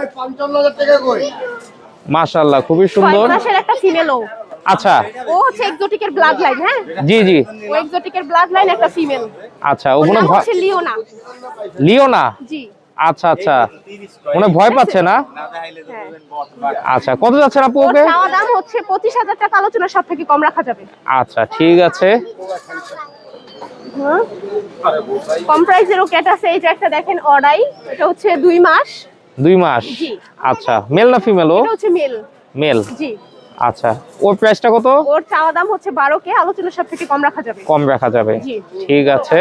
মাশাআল্লাহ খুবই 6 সুন্দর। মাসের একটা ফিমেল। ও আচ্ছা, ও হচ্ছে এক্সোটিকের ব্লাড লাইন। হ্যাঁ, জি জি, ও এক্সোটিকের ব্লাড লাইন একটা ফিমেল। আচ্ছা। ওর ওগুলো নাম হচ্ছে লিওনা। লিওনা? জি। আচ্ছা আচ্ছা, মনে ভয় পাচ্ছে না? হ্যাঁ। আচ্ছা, কত যাচ্ছেন আপু ওর ওকে? চাওয়া দাম হচ্ছে 25,000 টাকা, আলোচনার সাপেক্ষে কম রাখা যাবে। আচ্ছা ঠিক আছে। কম প্রাইসেরও ক্যাট আছে। এই যে একটা দেখেন অডাই, এটা হচ্ছে 2 মাস। 2 মাস? জি। আচ্ছা, মেল না ফিমেল ও? এটা হচ্ছে মেল। মেল। জি। আচ্ছা, ওর প্রাইসটা কত? ওর চাওয়া দাম হচ্ছে 12 কে, আলোচনার সাপেক্ষে কম রাখা যাবে। কম রাখা যাবে? জি। ঠিক আছে।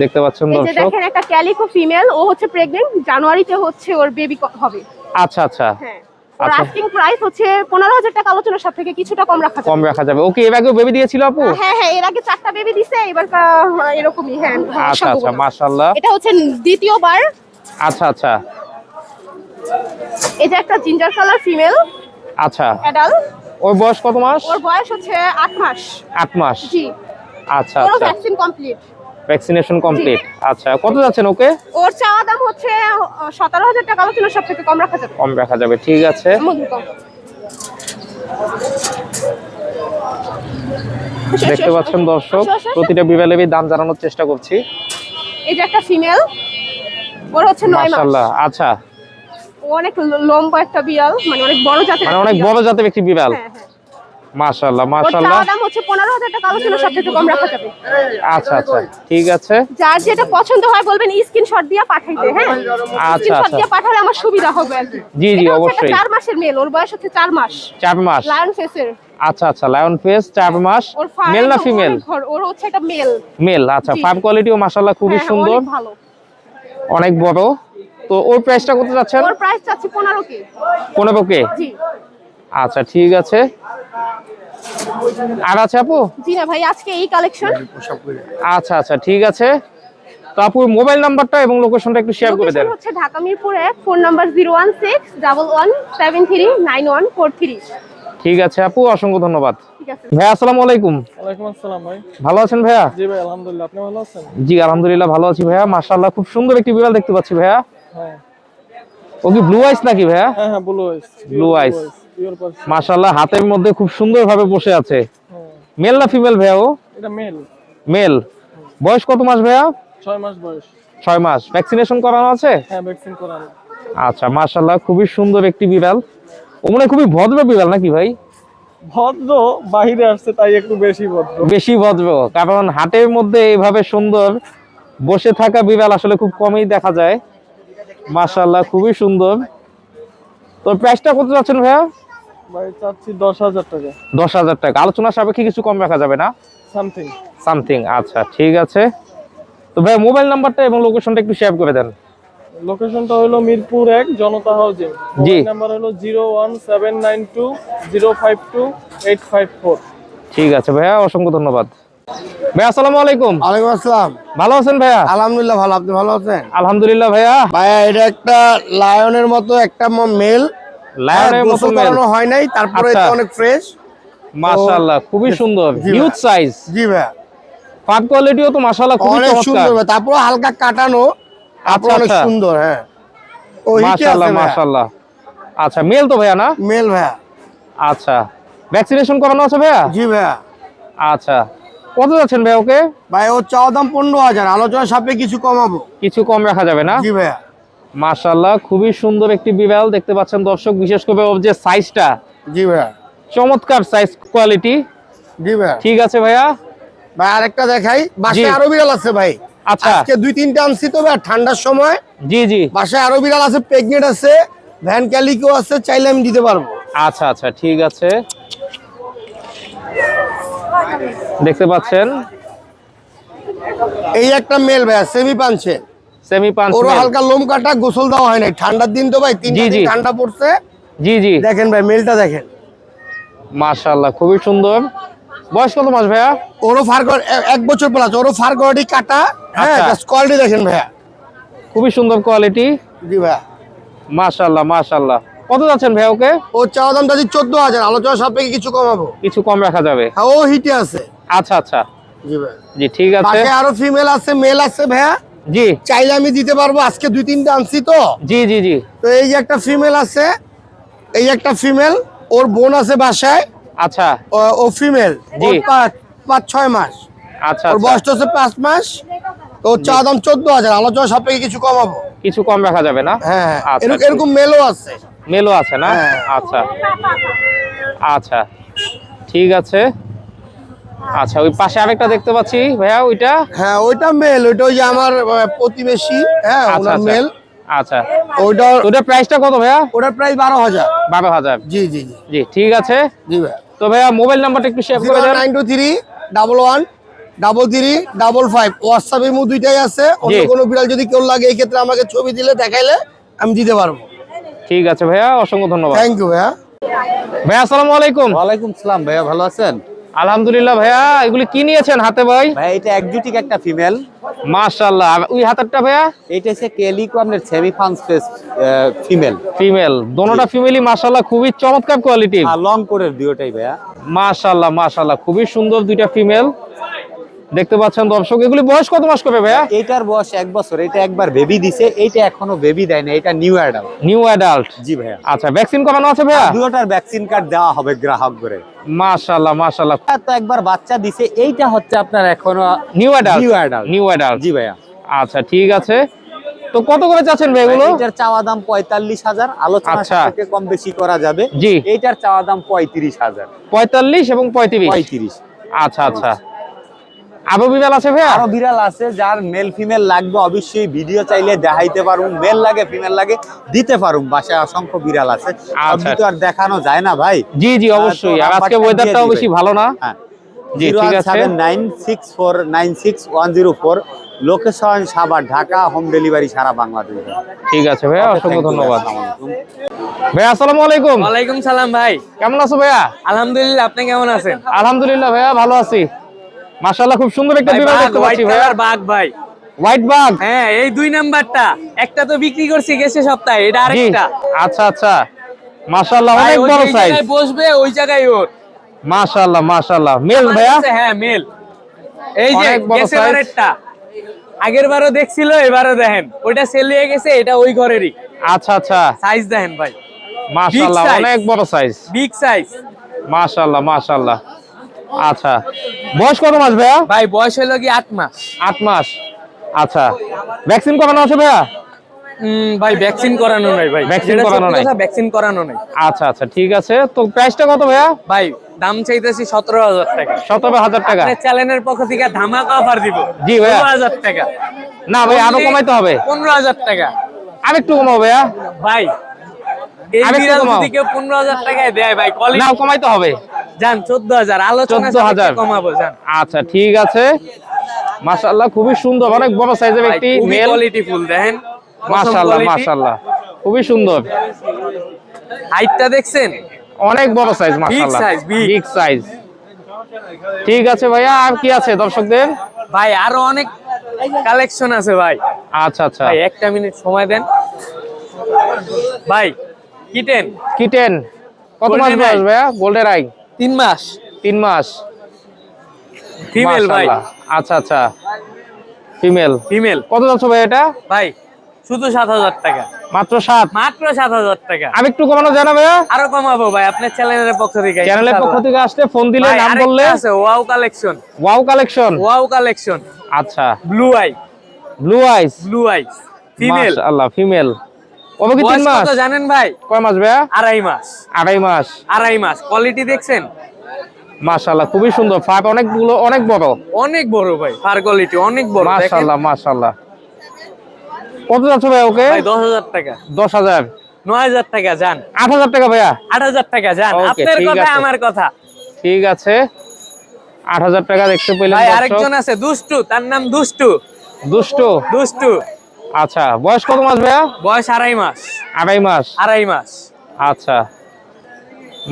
দেখতে পাচ্ছেন এই যে দর্শক। দেখেন একটা ক্যালিকো ফিমেল, ও হচ্ছে প্রেগন্যান্ট, জানুয়ারিতে হচ্ছে ওর বেবি হবে। আচ্ছা আচ্ছা, হ্যাঁ। ওর আচ্ছা। আস্কিং প্রাইস হচ্ছে 15,000 টাকা, আলোচনার সাপেক্ষে কিছুটা কম রাখা যাবে। কম রাখা যাবে। ওকে এর আগেও বেবি দিয়েছিল আপু? হ্যাঁ হ্যাঁ, এর আগে 4টা বেবি দিছে, এবার এরকমই। হ্যাঁ, আচ্ছা আচ্ছা, সম্ভাবনা। মাশাআল্লাহ। এটা হচ্ছে দ্বিতীয়বার। আচ্ছা আচ্ছা, এই যে একটা জিঞ্জার কালার ফিমেল আচ্ছা। অ্যাডাল্ট। ওর বয়স কত মাস? ওর বয়স হচ্ছে 8 মাস। 8 মাস? জি। আচ্ছা ওর আচ্ছা, ভ্যাকসিন কমপ্লিট। Vaccination complete. আচ্ছা, কত যাচ্ছেন ওকে? ওর চাওয়া দাম হচ্ছে 17,000 টাকা, আলোচনার সাপেক্ষে কম রাখা যাবে। কম রাখা যাবে, ঠিক আছে। মধু কম। দেখতে পাচ্ছেন দর্শক, আসো, আসো, আসো। প্রতিটা বিড়ালেরই দাম জানানোর চেষ্টা করছি। এই যে একটা ফিমেল, ওর হচ্ছে 9 মাস। মাশাআল্লাহ। আচ্ছা, ও অনেক লম্বা একটা বিড়াল, মানে অনেক বড় জাতের মানে একটা অনেক বিড়াল। বড় জাতের একটি বিড়াল। হ্যাঁ হ্যাঁ। মাশাআল্লাহ ওর মাশাআল্লাহ। চাওয়া দাম হচ্ছে 15,000 টাকা, আলোচনার সাপেক্ষে কম রাখা যাবে। আচ্ছা আচ্ছা, ঠিক আছে। যার যেটা পছন্দ হয় বলবেন স্ক্রিনশট দিয়ে পাঠাইতে। হ্যাঁ, আচ্ছা স্ক্রিনশট আচ্ছা, দিয়ে পাঠালে আমার সুবিধা হবে আর কি। জি জি এটা হচ্ছে অবশ্যই। একটা 4 মাসের মেল, ওর বয়স হচ্ছে 4 মাস। 4 মাস? লায়ন ফেসের। আচ্ছা আচ্ছা, লায়ন ফেস, 4 মাস। ওর ফার মেল না ফিমেল? ওর হচ্ছে একটা মেল। মেল। আচ্ছা, জি। ফার কোয়ালিটিও মাশাআল্লাহ খুবই হ্যাঁ, সুন্দর, অনেক ভালো। অনেক বড়। তো ওর প্রাইসটা কত যাচ্ছেন? ওর প্রাইস চাচ্ছি 15 কে। 15 কে? জি। আচ্ছা ঠিক আছে। আর আছে আপু? জি না ভাই, আজকে এই কালেকশন। আচ্ছা আচ্ছা, ঠিক আছে। তো আপুর মোবাইল নাম্বারটা এবং লোকেশনটা একটু শেয়ার করে দেন। লোকেশন হচ্ছে ঢাকা মিরপুর 1, ফোন নাম্বার 01611739943। ঠিক আছে আপু, অসংখ্য ধন্যবাদ। ঠিক আছে। ভাইয়া আসসালামু আলাইকুম। ওয়ালাইকুম আসসালাম ভাই। ভালো আছেন ভাইয়া? জি ভাই আলহামদুলিল্লাহ, আপনি ভালো আছেন? জি আলহামদুলিল্লাহ ভালো আছি ভাইয়া। মাশাআল্লাহ খুব সুন্দর একটি বিড়াল দেখতে পাচ্ছি ভাইয়া। হ্যাঁ ও কি ব্লু আইস নাকি ভাইয়া? হ্যাঁ হ্যাঁ, ব্লু আইস। Blue eyes। Pure Persian. মাশাআল্লাহ হাতের মধ্যে খুব সুন্দর ভাবে বসে আছে। হ্যাঁ, মেল না ফিমেল ভাইয়া ও? এটা মেল। মেল। বয়স কত মাস ভাইয়া? 6 মাস বয়স। 6 মাস। ভ্যাকসিনেশন করানো আছে? হ্যাঁ, ভ্যাকসিন করানো। আচ্ছা মাশাআল্লাহ খুবই সুন্দর একটি বিড়াল। ও মনে হয় খুবই ভদ্র বিড়াল নাকি ভাই? ভদ্র, বাইরে আসছে তাই একটু বেশি ভদ্র। বেশি ভদ্র, কারণ হাটের মধ্যে এইভাবে সুন্দর বসে থাকা বিড়াল আসলে খুব কমই দেখা যায়। মাশাআল্লাহ খুবই সুন্দর। তো প্রাইসটা কত যাচ্ছেন ভাইয়া? ভাই চাচ্ছি 10,000 টাকা 10,000 টাকা। আলোচনা সাপেক্ষে কিছু কম রাখা যাবে না? সামথিং। সামথিং। আচ্ছা ঠিক আছে। তো ভাইয়া মোবাইল নাম্বারটা এবং লোকেশনটা একটু শেয়ার করে দেন। লোকেশনটা হলো মিরপুর 1 জনতা হাউজিং। জি। মোবাইল নাম্বার হলো 01792052854। ঠিক আছে ভাইয়া, অসংখ্য ধন্যবাদ। ভাইয়া আসসালামু আলাইকুম। ওয়ালাইকুম আসসালাম। ভালো আছেন ভাইয়া? আলহামদুলিল্লাহ ভালো, আপনি ভালো আছেন? আলহামদুলিল্লাহ ভাইয়া। ভাইয়া এটা একটা লায়নের মতো একটা মেল, লায়নের মতো গোসল মেল। করানো হয় নাই, তারপরে আচ্ছা। এটা অনেক ফ্রেশ। মাশাআল্লাহ খুবই সুন্দর, জি হিউজ ভাইয়া। সাইজ। জি ভাইয়া, পাট কোয়ালিটিও তো মাশাআল্লাহ খুবই অনেক চমৎকার। সুন্দর ভাইয়া, তারপরে হালকা কাটানো, তারপরে অনেক আচ্ছা। সুন্দর। হ্যাঁ, ও হিটে মাশাআল্লাহ আছে ভাইয়া। মাশাআল্লাহ। আচ্ছা মেল তো ভাইয়া না? মেল ভাইয়া। আচ্ছা ভ্যাকসিনেশন করানো আছে ভাইয়া? জি ভাইয়া। আচ্ছা কত যাচ্ছেন ভাইয়া ওকে? ভাই ও চাওয়া দাম 15,000, আলোচনা সাপেক্ষে কিছু কমাবো। কিছু কম রাখা যাবে না? জি ভাইয়া। মাশাআল্লাহ খুবই সুন্দর একটি বিড়াল দেখতে পাচ্ছেন দর্শক, বিশেষ করে ওর যে সাইজটা জি ভাইয়া। চমৎকার সাইজ কোয়ালিটি। জি ভাইয়া। ঠিক আছে ভাইয়া। ভাই আরেকটা দেখাই, বাসায় জি। আরো বিড়াল আছে ভাই। আচ্ছা। আজকে 2-3টা আনছি তো ভাই, ঠান্ডার সময় জি জি। বাসায় আরো বিড়াল আছে, প্রেগনেন্ট আছে, ভ্যান ক্যালিকো আছে, চাইলে আমি দিতে পারবো। আচ্ছা আচ্ছা ঠিক আছে। দেখতে পাচ্ছেন এই একটা মেল ভাইয়া, সেমি পাঞ্চে, সেমি পাঁচ। ওরও হালকা লোম কাটা, গোসল দেওয়া হয় নাই, ঠান্ডার দিন তো ভাই, 3 জি, জি। দিন ঠান্ডা পড়ছে। জি জি। দেখেন ভাই মেলটা দেখেন, মাশাআল্লাহ খুবই সুন্দর। বয়স কত মাস ভাইয়া? ওরও ফার 1 বছর প্লাস, ওরও ফার কোয়ালিটি কাটা। হ্যাঁ, আচ্ছা। জাস্ট কোয়ালিটি দেখেন ভাইয়া। খুবই সুন্দর কোয়ালিটি। জি ভাইয়া। মাশাআল্লাহ মাশাআল্লাহ। কত যাচ্ছেন ভাইয়া ওকে? ও চাওয়া দাম চাচ্ছি 14,000, আলোচনা সাপেক্ষে কিছু কমাবো। কিছু কম রাখা যাবে? হ্যাঁ, ও হিটে আছে। আচ্ছা আচ্ছা জি ভাই। জি ঠিক আছে। বাকি আরো ফিমেল আছে, মেল আছে ভাইয়া, জি চাইলে আমি দিতে পারবো। আজকে 2-3টা আনছি তো। জি জি জি। তো এই যে একটা ফিমেল আছে, এই একটা ফিমেল, ওর বোন আছে বাসায়, আচ্ছা ও ফিমেল, জি। ওর 5-6 মাস, আচ্ছা ওর আচ্ছা। বয়সটা হচ্ছে 5 মাস। তো ওর চাওয়া দাম 14,000, আলোচনা সাপেক্ষে কিছু কমাবো। কিছু কম রাখা যাবে না? হ্যাঁ, আচ্ছা, এরকম মেলও আছে। মেলও আছে না? হ্যাঁ। আচ্ছা আচ্ছা ঠিক আছে। আচ্ছা ওই পাশে আরেকটা দেখতে পাচ্ছি ভাইয়া, ওইটা? হ্যাঁ, ওইটা মেল, ওইটা ওই যে আমার প্রতিবেশী, হ্যাঁ আচ্ছা ওনার আচ্ছা মেল। আচ্ছা। ওইটা, ওটার প্রাইসটা কত ভাইয়া? ওটার প্রাইস 12,000। 12,000। জি জি জি। জি ঠিক আছে। জি ভাই। তো ভাইয়া মোবাইল নাম্বারটা একটু শেয়ার করে দেন। 0923-11-33-55, হোয়াটসঅ্যাপের মধ্যে দুইটাই আছে। অন্য জি। কোনো বিড়াল যদি কেউ লাগে, এই ক্ষেত্রে আমাকে ছবি দিলে, দেখাইলে আমি দিতে পারবো। ঠিক আছে ভাইয়া, অসংখ্য ধন্যবাদ। থ্যাংক ইউ ভাইয়া। ভাইয়া আসসালামু আলাইকুম। ওয়ালাইকুম সালাম ভাইয়া, ভালো আছেন? আলহামদুলিল্লাহ ভাইয়া। এগুলি কি নিয়েছেন হাতে ভাই? ভাই এটা একজোটিক একটা ফিমেল। মাশাআল্লাহ। আর ওই হাতেরটা ভাইয়া? এটা হচ্ছে কেলিকো আপনার সেমি পাঁচ ফেস ফিমেল, ফিমেল। দোনোটা ফিমেলই মাশাআল্লাহ খুবই চমৎকার কোয়ালিটি। আর লং কোরের দুটোটাই ভাইয়া। মাশাআল্লাহ মাশাআল্লাহ খুবই সুন্দর দুইটা ফিমেল দেখতে পাচ্ছেন দর্শক। এগুলি বয়স কত মাস করবে ভাইয়া? এইটার বয়স 1 বছর, এটা একবার বেবি দিছে, এইটা এখনো বেবি দেয় না, এটা নিউ অ্যাডাল্ট। New adult. জি ভাইয়া। আচ্ছা ভ্যাকসিন করানো আছে ভাইয়া? দুটোটার ভ্যাকসিন কার্ড দেওয়া হবে গ্রাহক করে। মাশাআল্লাহ মাশাআল্লাহ। তো একবার বাচ্চা দিছে, এইটা হচ্ছে আপনার এখনো new adult. New adult. New adult. জি ভাইয়া। আচ্ছা ঠিক আছে। তো কত করে চাচ্ছেন ভাই এগুলো? এইটার চাওয়া দাম 45,000, আলোচনা আচ্ছা। সাপেক্ষে কম বেশি করা যাবে। জি। এইটার চাওয়া দাম 35,000। 45 এবং 35। 35। আচ্ছা আচ্ছা। আরো বিড়াল আছে ভাইয়া? আরো বিড়াল আছে, যার মেল ফিমেল লাগবে অবশ্যই ভিডিও চাইলে দেখাইতে পারুম। মেল লাগে ফিমেল লাগে দিতে পারুম, বাসায় অসংখ্য বিড়াল আছে, সবই তো আর দেখানো যায় না ভাই। জি জি অবশ্যই। আর আজকে ওয়েদারটাও বেশি ভালো না। হ্যাঁ। জি ঠিক আছে। 01796496104, location Savar, Dhaka, home delivery সারা বাংলাদেশ। ঠিক আছে ভাইয়া, অসংখ্য Thank you, ধন্যবাদ। আসসালামু আলাইকুম। ভাইয়া আসসালামু আলাইকুম। ওয়ালাইকুম সালাম ভাই, কেমন আছো ভাইয়া? আলহামদুলিল্লাহ, আপনি কেমন আছেন? আলহামদুলিল্লাহ ভাইয়া ভালো আছি। মাশাআল্লাহ খুব সুন্দর একটা ভাই বিড়াল বাঘ, দেখতে হোয়াইট পাচ্ছি ভাইয়া। কালার বাঘ ভাই। হোয়াইট বাঘ। হ্যাঁ এই 2 নাম্বারটা, একটা তো বিক্রি করছি গেছে সপ্তাহে, এটা জি আরেকটা। আচ্ছা আচ্ছা, মাশাআল্লাহ ভাই, অনেক ও বড় যেই সাইজ। জায়গায় বসবে ওই জায়গায় ওর। মাশাআল্লাহ মাশাআল্লাহ, মেল আমার ভাইয়া? কাছে হ্যাঁ মেল। এই যে অনেক বড় গেছে size। বারেরটা, আগের বারও দেখছিল, এবারও দেখেন ওইটা সেল হয়ে গেছে, এটা ওই ঘরেরই। আচ্ছা আচ্ছা, সাইজ দেখেন ভাই, মাশাআল্লাহ size। অনেক বড় সাইজ। Big size. মাশাআল্লাহ মাশাআল্লাহ। আচ্ছা, বয়স কত মাস ভাইয়া? ভাই বয়স হলো কি 8 মাস। 8 মাস। আচ্ছা, ভ্যাকসিন করানো আছে ভাইয়া? ভাই ভ্যাকসিন করানো নাই ভাই, ভ্যাকসিন যেটা করানো সত্যি নাই। কথা, ভ্যাকসিন করানো নাই। আচ্ছা আচ্ছা ঠিক আছে, তো প্রাইসটা কত ভাইয়া? ভাই দাম চাইতেছি 17,000 টাকা। 17,000 টাকা। আপনার চ্যানেলের পক্ষ থেকে ধামাকা অফার দিব। জি ভাইয়া। 16,000 টাকা। না ভাই, আরো কমাইতে হবে। 15,000 টাকা। আরেকটু কমাও ভাইয়া। ভাই এই আরেকটু বিড়াল কমাও। যদি কেউ 15,000 টাকায় দেয় ভাই, না, কোয়ালিটি কমাইতে হবে। জান 14,000 আলোচনা 14,000 কমাবো জান। আচ্ছা ঠিক আছে, মাশাআল্লাহ খুবই সুন্দর, অনেক বড় সাইজের ভাই, একটি খুবই মেল। কোয়ালিটি ফুল দেখেন, মাশাআল্লাহ মাশাআল্লাহ, খুবই সুন্দর, হাইটটা দেখছেন? অনেক বড় সাইজ মাশাআল্লাহ, size, big। Big size. ঠিক আছে ভাইয়া, আর কি আছে দর্শকদের? ভাই আরো অনেক কালেকশন আছে ভাই। আচ্ছা আচ্ছা, ভাই একটা মিনিট সময় দেন ভাই। কিটেন কিটেন কত মাস Golden বয়স eye। ভাইয়া? গোল্ডেন আই 3 মাস, 3 মাস। ফিমেল ভাই, মাশাআল্লাহ। আচ্ছা আচ্ছা, ফিমেল। ফিমেল কত যাচ্ছে ভাই এটা? ভাই শুধু 7,000 টাকা, মাত্র 7। মাত্র 7,000 টাকা। আর একটু কমানো যায় না ভাইয়া? আরো কমাবো ভাই আপনার চ্যানেলের পক্ষ থেকে। চ্যানেলের পক্ষ ইনশাআল্লাহ। থেকে আসলে ফোন দিলে, ভাই, নাম আরেকটা বললে। আছে wow collection, wow collection. Wow collection, আচ্ছা, ব্লু আই, ব্লু আইস। ব্লু আইস, ফিমেল। মাশাআল্লাহ, ফিমেল। ওবে কি 3 বয়স মাস? কত জানেন ভাই? কয় মাস ভাইয়া? 2.5 মাস। 2.5 মাস। 2.5 মাস। কোয়ালিটি দেখছেন? মাশাআল্লাহ খুবই সুন্দর, ফার অনেকগুলো, অনেক বড়। অনেক বড় ভাই, ফার কোয়ালিটি অনেক বড় দেখেন। মাশাআল্লাহ মাশাআল্লাহ। কত যাচ্ছে ভাই ওকে? ভাই 10,000 টাকা। 10,000। 9,000 টাকা জান। 8,000 টাকা ভাইয়া? 8,000 টাকা জান। Okay, আপনার ঠিক কথা আছে। আমার কথা। ঠিক আছে, 8,000 টাকা দেখতে পেলেন ভাই দর্শক। আরেকজন আছে দুষ্টু, তার নাম দুষ্টু। দুষ্টু। দুষ্টু আচ্ছা, বয়স কত মাস ভাইয়া? বয়স 2.5 মাস। 2.5 মাস। 2.5 মাস। আচ্ছা,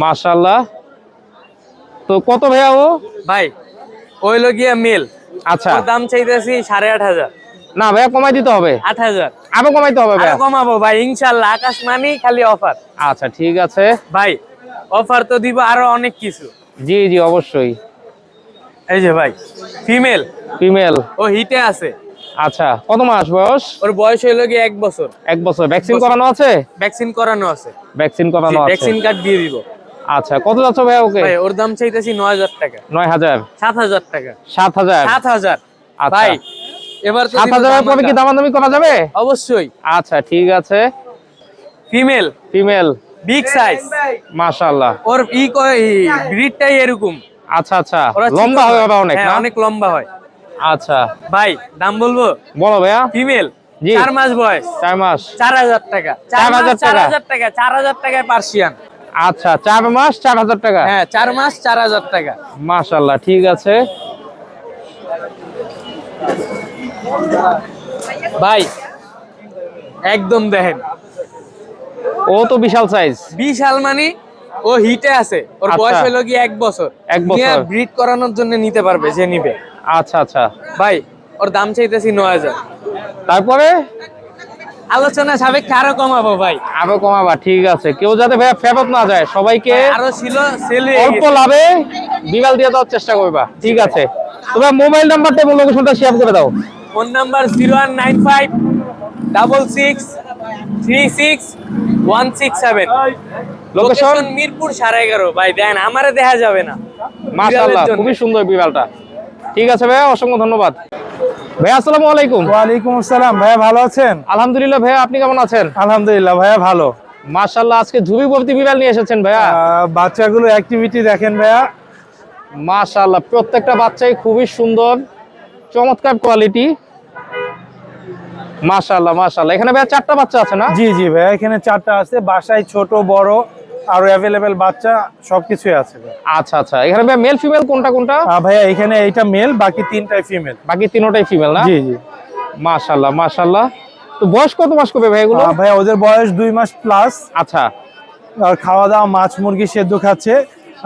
মাশাআল্লাহ। তো কত ভাইয়া ও? ভাই ওইলো গিয়া মেল। আচ্ছা, ওর দাম চাইতেছি 8,500। না ভাইয়া কমাই দিতে হবে। 8,000 আরো কমাইতে হবে আরো ভাইয়া। কমাবো ভাই ইনশাআল্লাহ, আকাশ মানি খালি অফার। আচ্ছা ঠিক আছে, ভাই অফার তো দিব আরো অনেক কিছু। জি জি অবশ্যই। এই যে ভাই ফিমেল, ফিমেল। ও হিটে আছে। আচ্ছা, কত মাস বয়স? ওর বয়স হইলো গিয়ে 1 বছর। 1 বছর। ভ্যাকসিন করানো আছে? ভ্যাকসিন করানো আছে। ভ্যাকসিন করানো আছে। ভ্যাকসিন কার্ড দিয়ে দিব। আচ্ছা, কত যাচ্ছে ভাইয়া ওকে? ভাই ওর দাম চাইতেছি 9,000 টাকা। 9,000। 7,000 টাকা। 7,000। 7,000 আচ্ছা। ভাই এবার তো 7,000 এর পরে কি দামাদামি করা যাবে? অবশ্যই। আচ্ছা ঠিক আছে, ফিমেল, ফিমেল। Big size. মাশাআল্লাহ। ওর ব্রিডটাই এরকম। আচ্ছা আচ্ছা, ওরা লম্বা চিকন হবে অনেক হ্যাঁ, না? অনেক লম্বা হয়। আচ্ছা, ভাই দাম বলবো? বলো ভাইয়া। ফিমেল, জি। 4 মাস বয়স, 4 মাস। 4,000 টাকা। 4,000 টাকা। 4,000 টাকা। 4,000 টাকায় পার্সিয়ান। আচ্ছা, 4 মাস 4,000 টাকা। হ্যাঁ 4 মাস 4,000 টাকা। মাশাআল্লাহ, ঠিক আছে। ভাই একদম দেখেন, ও তো বিশাল সাইজ। বিশাল মানে ও হিটে আছে। ওর আচ্ছা। বয়স হলো কি 1 বছর। 1 বছর। ব্রিড করানোর জন্য নিতে পারবে যে নিবে। আচ্ছা আচ্ছা, ভাই ওর দাম চাইতেছি 9,000। তারপরে আলোচনা সাপেক্ষে আরো কমাবো ভাই। আরো কমাবা, ঠিক আছে। কেউ যাতে ভাইয়া ফেরত না যায়, সবাইকে আরো ছিল সেল হয়ে অল্প গেছে। লাভে বিড়াল দিয়ে দেওয়ার চেষ্টা করবা, ঠিক আছে? তবে মোবাইল নাম্বারটা এবং লোকেশনটা শেয়ার করে দাও। Phone number 0195 66 36 167। Location? Location Mirpur 11.5। ভাই দেন আমারে দেখা যাবে না। মাশাআল্লাহ, বিড়ালের জন্য। খুবই সুন্দর বিড়ালটা। ঠিক আছে ভাইয়া, অসংখ্য ধন্যবাদ। ভাইয়া আসসালামু আলাইকুম। ওয়ালাইকুম আসসালাম, ভাইয়া ভালো আছেন? আলহামদুলিল্লাহ ভাইয়া, আপনি কেমন আছেন? আলহামদুলিল্লাহ ভাইয়া ভালো। মাশাআল্লাহ, আজকে ঝুবি ভর্তি বিড়াল নিয়ে এসেছেন ভাইয়া। বাচ্চাগুলো অ্যাক্টিভিটি দেখেন ভাইয়া। মাশাআল্লাহ, প্রত্যেকটা বাচ্চাই খুবই সুন্দর, চমৎকার কোয়ালিটি। মাশাআল্লাহ মাশাআল্লাহ। এখানে ভাইয়া 4টা বাচ্চা আছে না? জি জি ভাইয়া, এখানে 4টা আছে, বাসায় ছোট বড় আর অ্যাভেলেবেল বাচ্চা সবকিছুই আছে ভাইয়া। আচ্ছা আচ্ছা, এখানে ভাইয়া মেল ফিমেল কোনটা কোনটা? ভাইয়া এখানে এইটা মেল, বাকি 3টাই ফিমেল। বাকি 3টাই ফিমেল না? জি জি। মাশাআল্লাহ মাশাআল্লাহ। তো বয়স কত মাস করবে ভাই এগুলো? ভাইয়া ওদের বয়স 2 মাস প্লাস। আচ্ছা, আর খাওয়া দাওয়া মাছ মুরগি সেদ্ধ খাচ্ছে,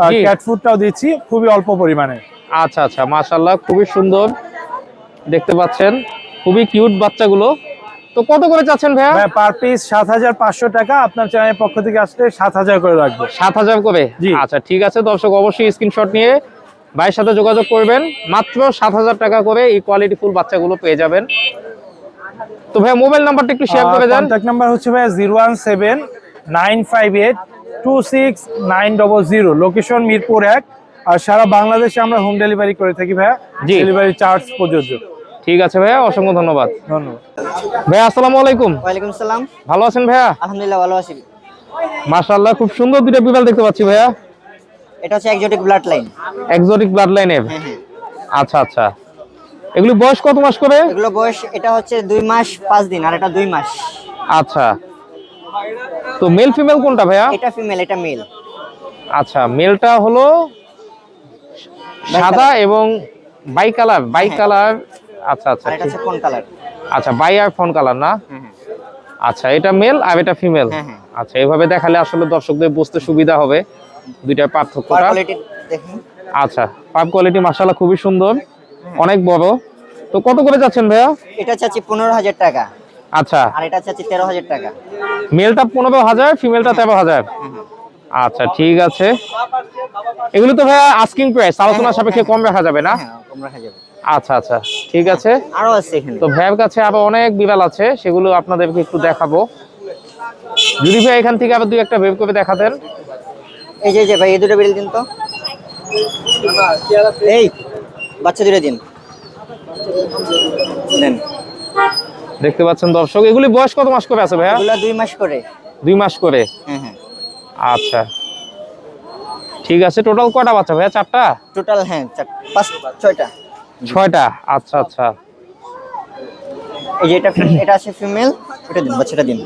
আর জি। ক্যাট ফুডটাও দিচ্ছি খুবই অল্প পরিমাণে। আচ্ছা আচ্ছা, মাশাআল্লাহ খুবই সুন্দর দেখতে পাচ্ছেন। খুবই কিউট বাচ্চাগুলো। তো কত করে চাচ্ছেন ভাইয়া? ভাই পার পিস 7,500 টাকা, আপনার চ্যানেলের পক্ষ থেকে আসলে 7,000 করে রাখবো। 7,000 করে? জি। আচ্ছা ঠিক আছে দর্শক, অবশ্যই স্ক্রিনশট নিয়ে ভাইয়ের সাথে যোগাযোগ করবেন। মাত্র 7,000 টাকা করে এই কোয়ালিটি ফুল বাচ্চাগুলো পেয়ে যাবেন। তো ভাইয়া মোবাইল নাম্বারটা একটু শেয়ার করে দেন। কন্ট্যাক্ট নাম্বার হচ্ছে ভাই 017-958-26900, লোকেশন মিরপুর 1, আর সারা বাংলাদেশে আমরা হোম ডেলিভারি করে থাকি ভাইয়া, জি। ডেলিভারি চার্জ প্রযোজ্য। ঠিক আছে ভাইয়া, অসংখ্য ধন্যবাদ। ধন্যবাদ ভাইয়া আসসালামু আলাইকুম। ওয়ালাইকুম সালাম। ভালো আছেন ভাইয়া? আলহামদুলিল্লাহ ভালো আছি। মাশাআল্লাহ, খুব সুন্দর দুটো বিড়াল দেখতে পাচ্ছি ভাইয়া। এটা হচ্ছে exotic blood line. Exotic blood লাইনের? আচ্ছা আচ্ছা, এগুলি বয়স কত মাস করে? এগুলো বয়স এটা হচ্ছে 2 মাস 5 দিন, আর এটা 2 মাস। আচ্ছা, তো মেল ফিমেল কোনটা ভাইয়া? এটা ফিমেল, এটা মেল। আচ্ছা, মেলটা হলো সাদা এবং বাই কালার। আচ্ছা আচ্ছা, আর এটা হচ্ছে কোন কালার? আচ্ছা, বাই আর ফোন কালার না? আচ্ছা, এটা মেল আর এটা ফিমেল। আচ্ছা, এইভাবে দেখালে আসলে দর্শকদের বুঝতে সুবিধা হবে দুইটার পার্থক্যটা। কোয়ালিটি দেখুন। আচ্ছা, পাপ কোয়ালিটি মাশাআল্লাহ খুবই সুন্দর, অনেক বড়। তো কত করে যাচ্ছেন ভাইয়া? এটা চাচ্ছি 15,000 টাকা, আচ্ছা, আর এটা চাচ্ছি 13,000 টাকা। মেলটা 15,000, ফিমেলটা 13,000। আচ্ছা ঠিক আছে, এগুলো তো ভাইয়া আস্কিং প্রাইস, আলোচনা সাপেক্ষে কম রাখা যাবে না? হ্যাঁ, কম রাখা যাবে। আচ্ছা আচ্ছা ঠিক আছে। আরো আছে এখানে। তো ভাইয়ের কাছে আরো অনেক বিড়াল আছে, সেগুলো আপনাদেরকে একটু দেখাবো। যদি ভাই এখান থেকে আবার দুই একটা বের করে দেখাতেন। এই যে ভাই, এই দুটো বিড়াল দিন তো। এই বাচ্চা দুটো দিন নেন। দেখতে পাচ্ছেন দর্শক, এগুলি বয়স কত মাস করে আছে ভাইয়া? এগুলো 2 মাস করে। 2 মাস করে? হ্যাঁ। আচ্ছা ঠিক আছে, টোটাল কয়টা বাচ্চা ভাইয়া? 4টা টোটাল? হ্যাঁ, 6টা। 6টা। আচ্ছা আচ্ছা, এই যে এটা আছে ফিমেল, এটা দিন, বাচ্চাটা দিন।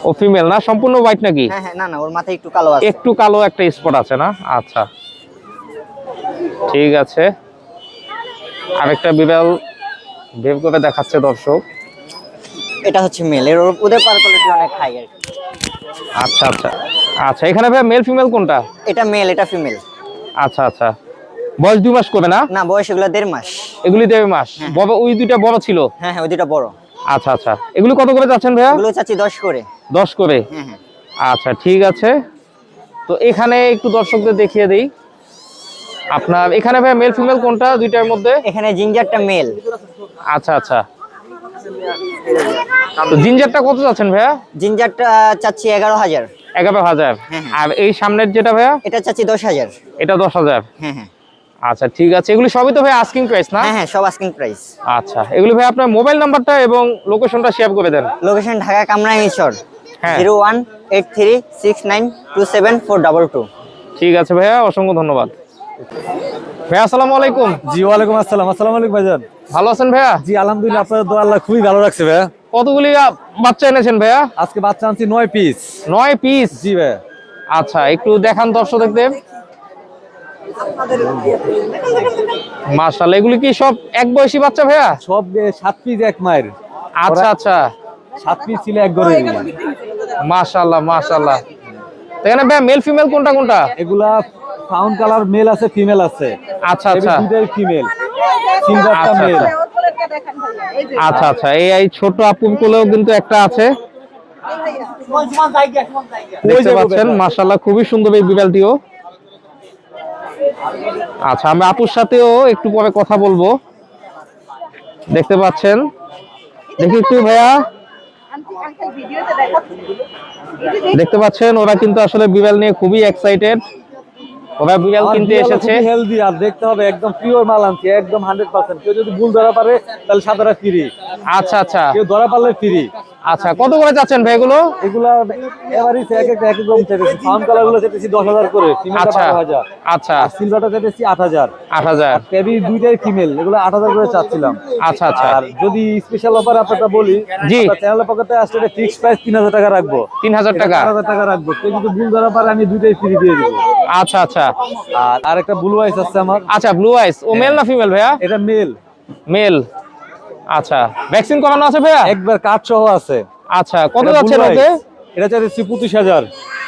ও ফিমেল না? সম্পূর্ণ হোয়াইট নাকি? হ্যাঁ, না ওর মাথায় একটু কালো আছে। একটু কালো একটা স্পট আছে না? আচ্ছা ঠিক আছে, আরেকটা বিড়াল বের করে দেখাচ্ছে দর্শক। এটা হচ্ছে মেল, এর ওদের পার কোয়ালিটি অনেক হাই আর কি। আচ্ছা আচ্ছা আচ্ছা, এখানে ভাইয়া মেল ফিমেল কোনটা? এটা মেল, এটা ফিমেল। আচ্ছা আচ্ছা, বয়স 2 মাস করে না? না, বয়স এগুলো 1.5 মাস। এগুলি 1.5 মাস? বড় ওই দুইটা বড় ছিল? হ্যাঁ, ওই দুটো বড়। আচ্ছা আচ্ছা, এগুলো কত করে যাচ্ছেন ভাইয়া? এগুলো চাচ্ছি 10 করে। 10 করে? হ্যাঁ। আচ্ছা ঠিক আছে, তো এখানে একটু দর্শকদের দেখিয়ে দেই। আপনার এখানে ভাইয়া মেল ফিমেল কোনটা দুইটার মধ্যে? এখানে জিঞ্জারটা মেল। আচ্ছা আচ্ছা, তো জিঞ্জারটা কত যাচ্ছেন ভাইয়া? জিঞ্জারটা চাচ্ছি 11,000। 11,000? হ্যাঁ। আর এই সামনের যেটা ভাইয়া? এটা চাচ্ছি 10,000। এটা 10,000? হ্যাঁ। আচ্ছা ঠিক আছে, এগুলি সবই তো ভাই আস্কিং প্রাইস না? হ্যাঁ, সব আস্কিং প্রাইস। আচ্ছা, এগুলি ভাই আপনার মোবাইল নাম্বারটা এবং লোকেশনটা শেয়ার করে দেন। লোকেশন ঢাকা কামরাঙ্গীরচর। হ্যাঁ। 018369274222। ঠিক আছে ভাইয়া, অসংখ্য ধন্যবাদ। ভাইয়া আসসালামু আলাইকুম। জি ওয়ালাইকুম আসসালাম। আসসালামু আলাইকুম ভাইজান। ভালো আছেন ভাইয়া? জি আলহামদুলিল্লাহ, আপনাদের দোয়া আল্লাহ খুবই ভালো রাখছে ভাইয়া। কতগুলি বাচ্চা এনেছেন ভাইয়া? আজকে বাচ্চা আনছি 9 পিস। 9 পিস? জি ভাইয়া। আচ্ছা, একটু দেখান দর্শকদের। মাশাআল্লাহ, এগুলি কি সব এক বয়সী বাচ্চা ভাইয়া? সব 7 পিস এক মায়ের। আচ্ছা আচ্ছা, 7 পিস ছিল এক ঘরে। মাশাআল্লাহ মাশাআল্লাহ। এখানে ভাইয়া মেল ফিমেল কোনটা কোনটা? এগুলা ফাউন্ড কালার মেল আছে, ফিমেল আছে। আচ্ছা আচ্ছা, দুইটাই ফিমেল, সিলভারটা আচ্ছা, মেল। আচ্ছা আচ্ছা, এই ছোট আপুর কোলেও কিন্তু একটা আছে, দেখতে পাচ্ছেন। মাশাআল্লাহ, খুবই সুন্দর এই বিড়ালটিও। আচ্ছা, আমরা আপুর সাথেও একটু পরে কথা বলবো। দেখতে পাচ্ছেন, দেখি একটু ভাইয়া, দেখতে পাচ্ছেন ওরা কিন্তু আসলে বিড়াল নিয়ে খুবই এক্সাইটেড। ওরা বিড়াল কিনতে এসেছে। হেলদি, আর দেখতে হবে একদম পিওর মাল আনছি, একদম 100%। কেউ যদি ভুল ধরা পারে তাহলে সাদাটা ফ্রি। আচ্ছা আচ্ছা, কেউ ধরা পারলে ফ্রি। আচ্ছা, কত করে যাচ্ছেন ভাই এগুলো? এগুলা এভারেজ এক এক রকম চেয়েছি। ফাউন্ড কালার গুলো চেয়েছি 10,000 করে, ফিমেলটা আচ্ছা 12,000। আচ্ছা, আর সিলভারটা চেয়েছি 8,000। 8,000? টেবি দুইটাই ফিমেল, এগুলো 8,000 করে চাচ্ছিলাম। আচ্ছা আচ্ছা, আর যদি স্পেশাল অফার আপনারা বলি, জি, চ্যানেলের পকেটে আসলে ফিক্সড প্রাইস 3,000 টাকা রাখবো। 3,000 টাকা? 4,000 টাকা রাখবো। কেউ যদি ভুল ধরা পারে আমি দুইটাই ফ্রি দিয়ে দিব। আচ্ছা আচ্ছা, আর আরেকটা ব্লু আইস আছে আমার। আচ্ছা, ব্লু আইস, ও মেল না ফিমেল ভাইয়া? এটা মেল। মেল। আচ্ছা, ভ্যাকসিন করানো আছে ভাইয়া? একবার কার্ড সহ আছে। আচ্ছা, কত এটা যাচ্ছে blue ওতে? eyes। এটা চাইছি 25,000।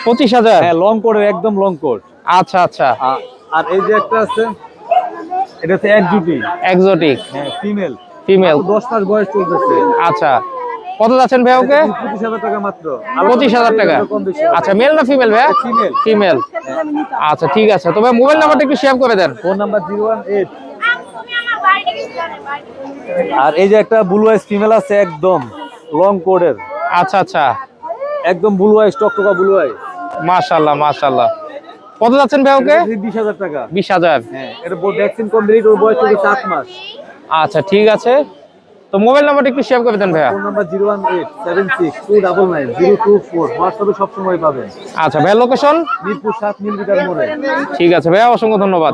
25,000? হ্যাঁ, লং কোট, একদম লং কোট। আচ্ছা আচ্ছা, আর এই যে একটা আছে, এটা হচ্ছে এক জুটি এক্সোটিক হ্যাঁ ফিমেল। ফিমেল। 10 মাস বয়স চলতেছে। আচ্ছা, কত যাচ্ছেন ভাই ওকে? 25,000 টাকা মাত্র। 25,000 টাকা। আচ্ছা, মেল না ফিমেল ভাই? ফিমেল। ফিমেল। আচ্ছা ঠিক আছে, তবে মোবাইল নাম্বারটা একটু শেয়ার করে দেন। Phone number 018। আর এই যে একটা ব্লু আইস ফিমেল আছে, একদম লং কোডের। আচ্ছা আচ্ছা, একদম ব্লু আইস, টকটকা ব্লু আইস। মাশাআল্লাহ মাশাআল্লাহ। কত যাচ্ছেন ভাই ওকে? 20,000 টাকা। 20,000। হ্যাঁ, এটা ভ্যাকসিন কমপ্লিট, ওর বয়স হচ্ছে 7 মাস। আচ্ছা ঠিক আছে, তো মোবাইল নাম্বারটা একটু শেয়ার করে দেন ভাইয়া। Phone number 01876299024। হোয়াটসঅ্যাপে সবসময় পাবেন। আচ্ছা ভাইয়া, লোকেশন? মিরপুর 7 মিলিমিটার মোড়ে। ঠিক আছে ভাইয়া, অসংখ্য ধন্যবাদ।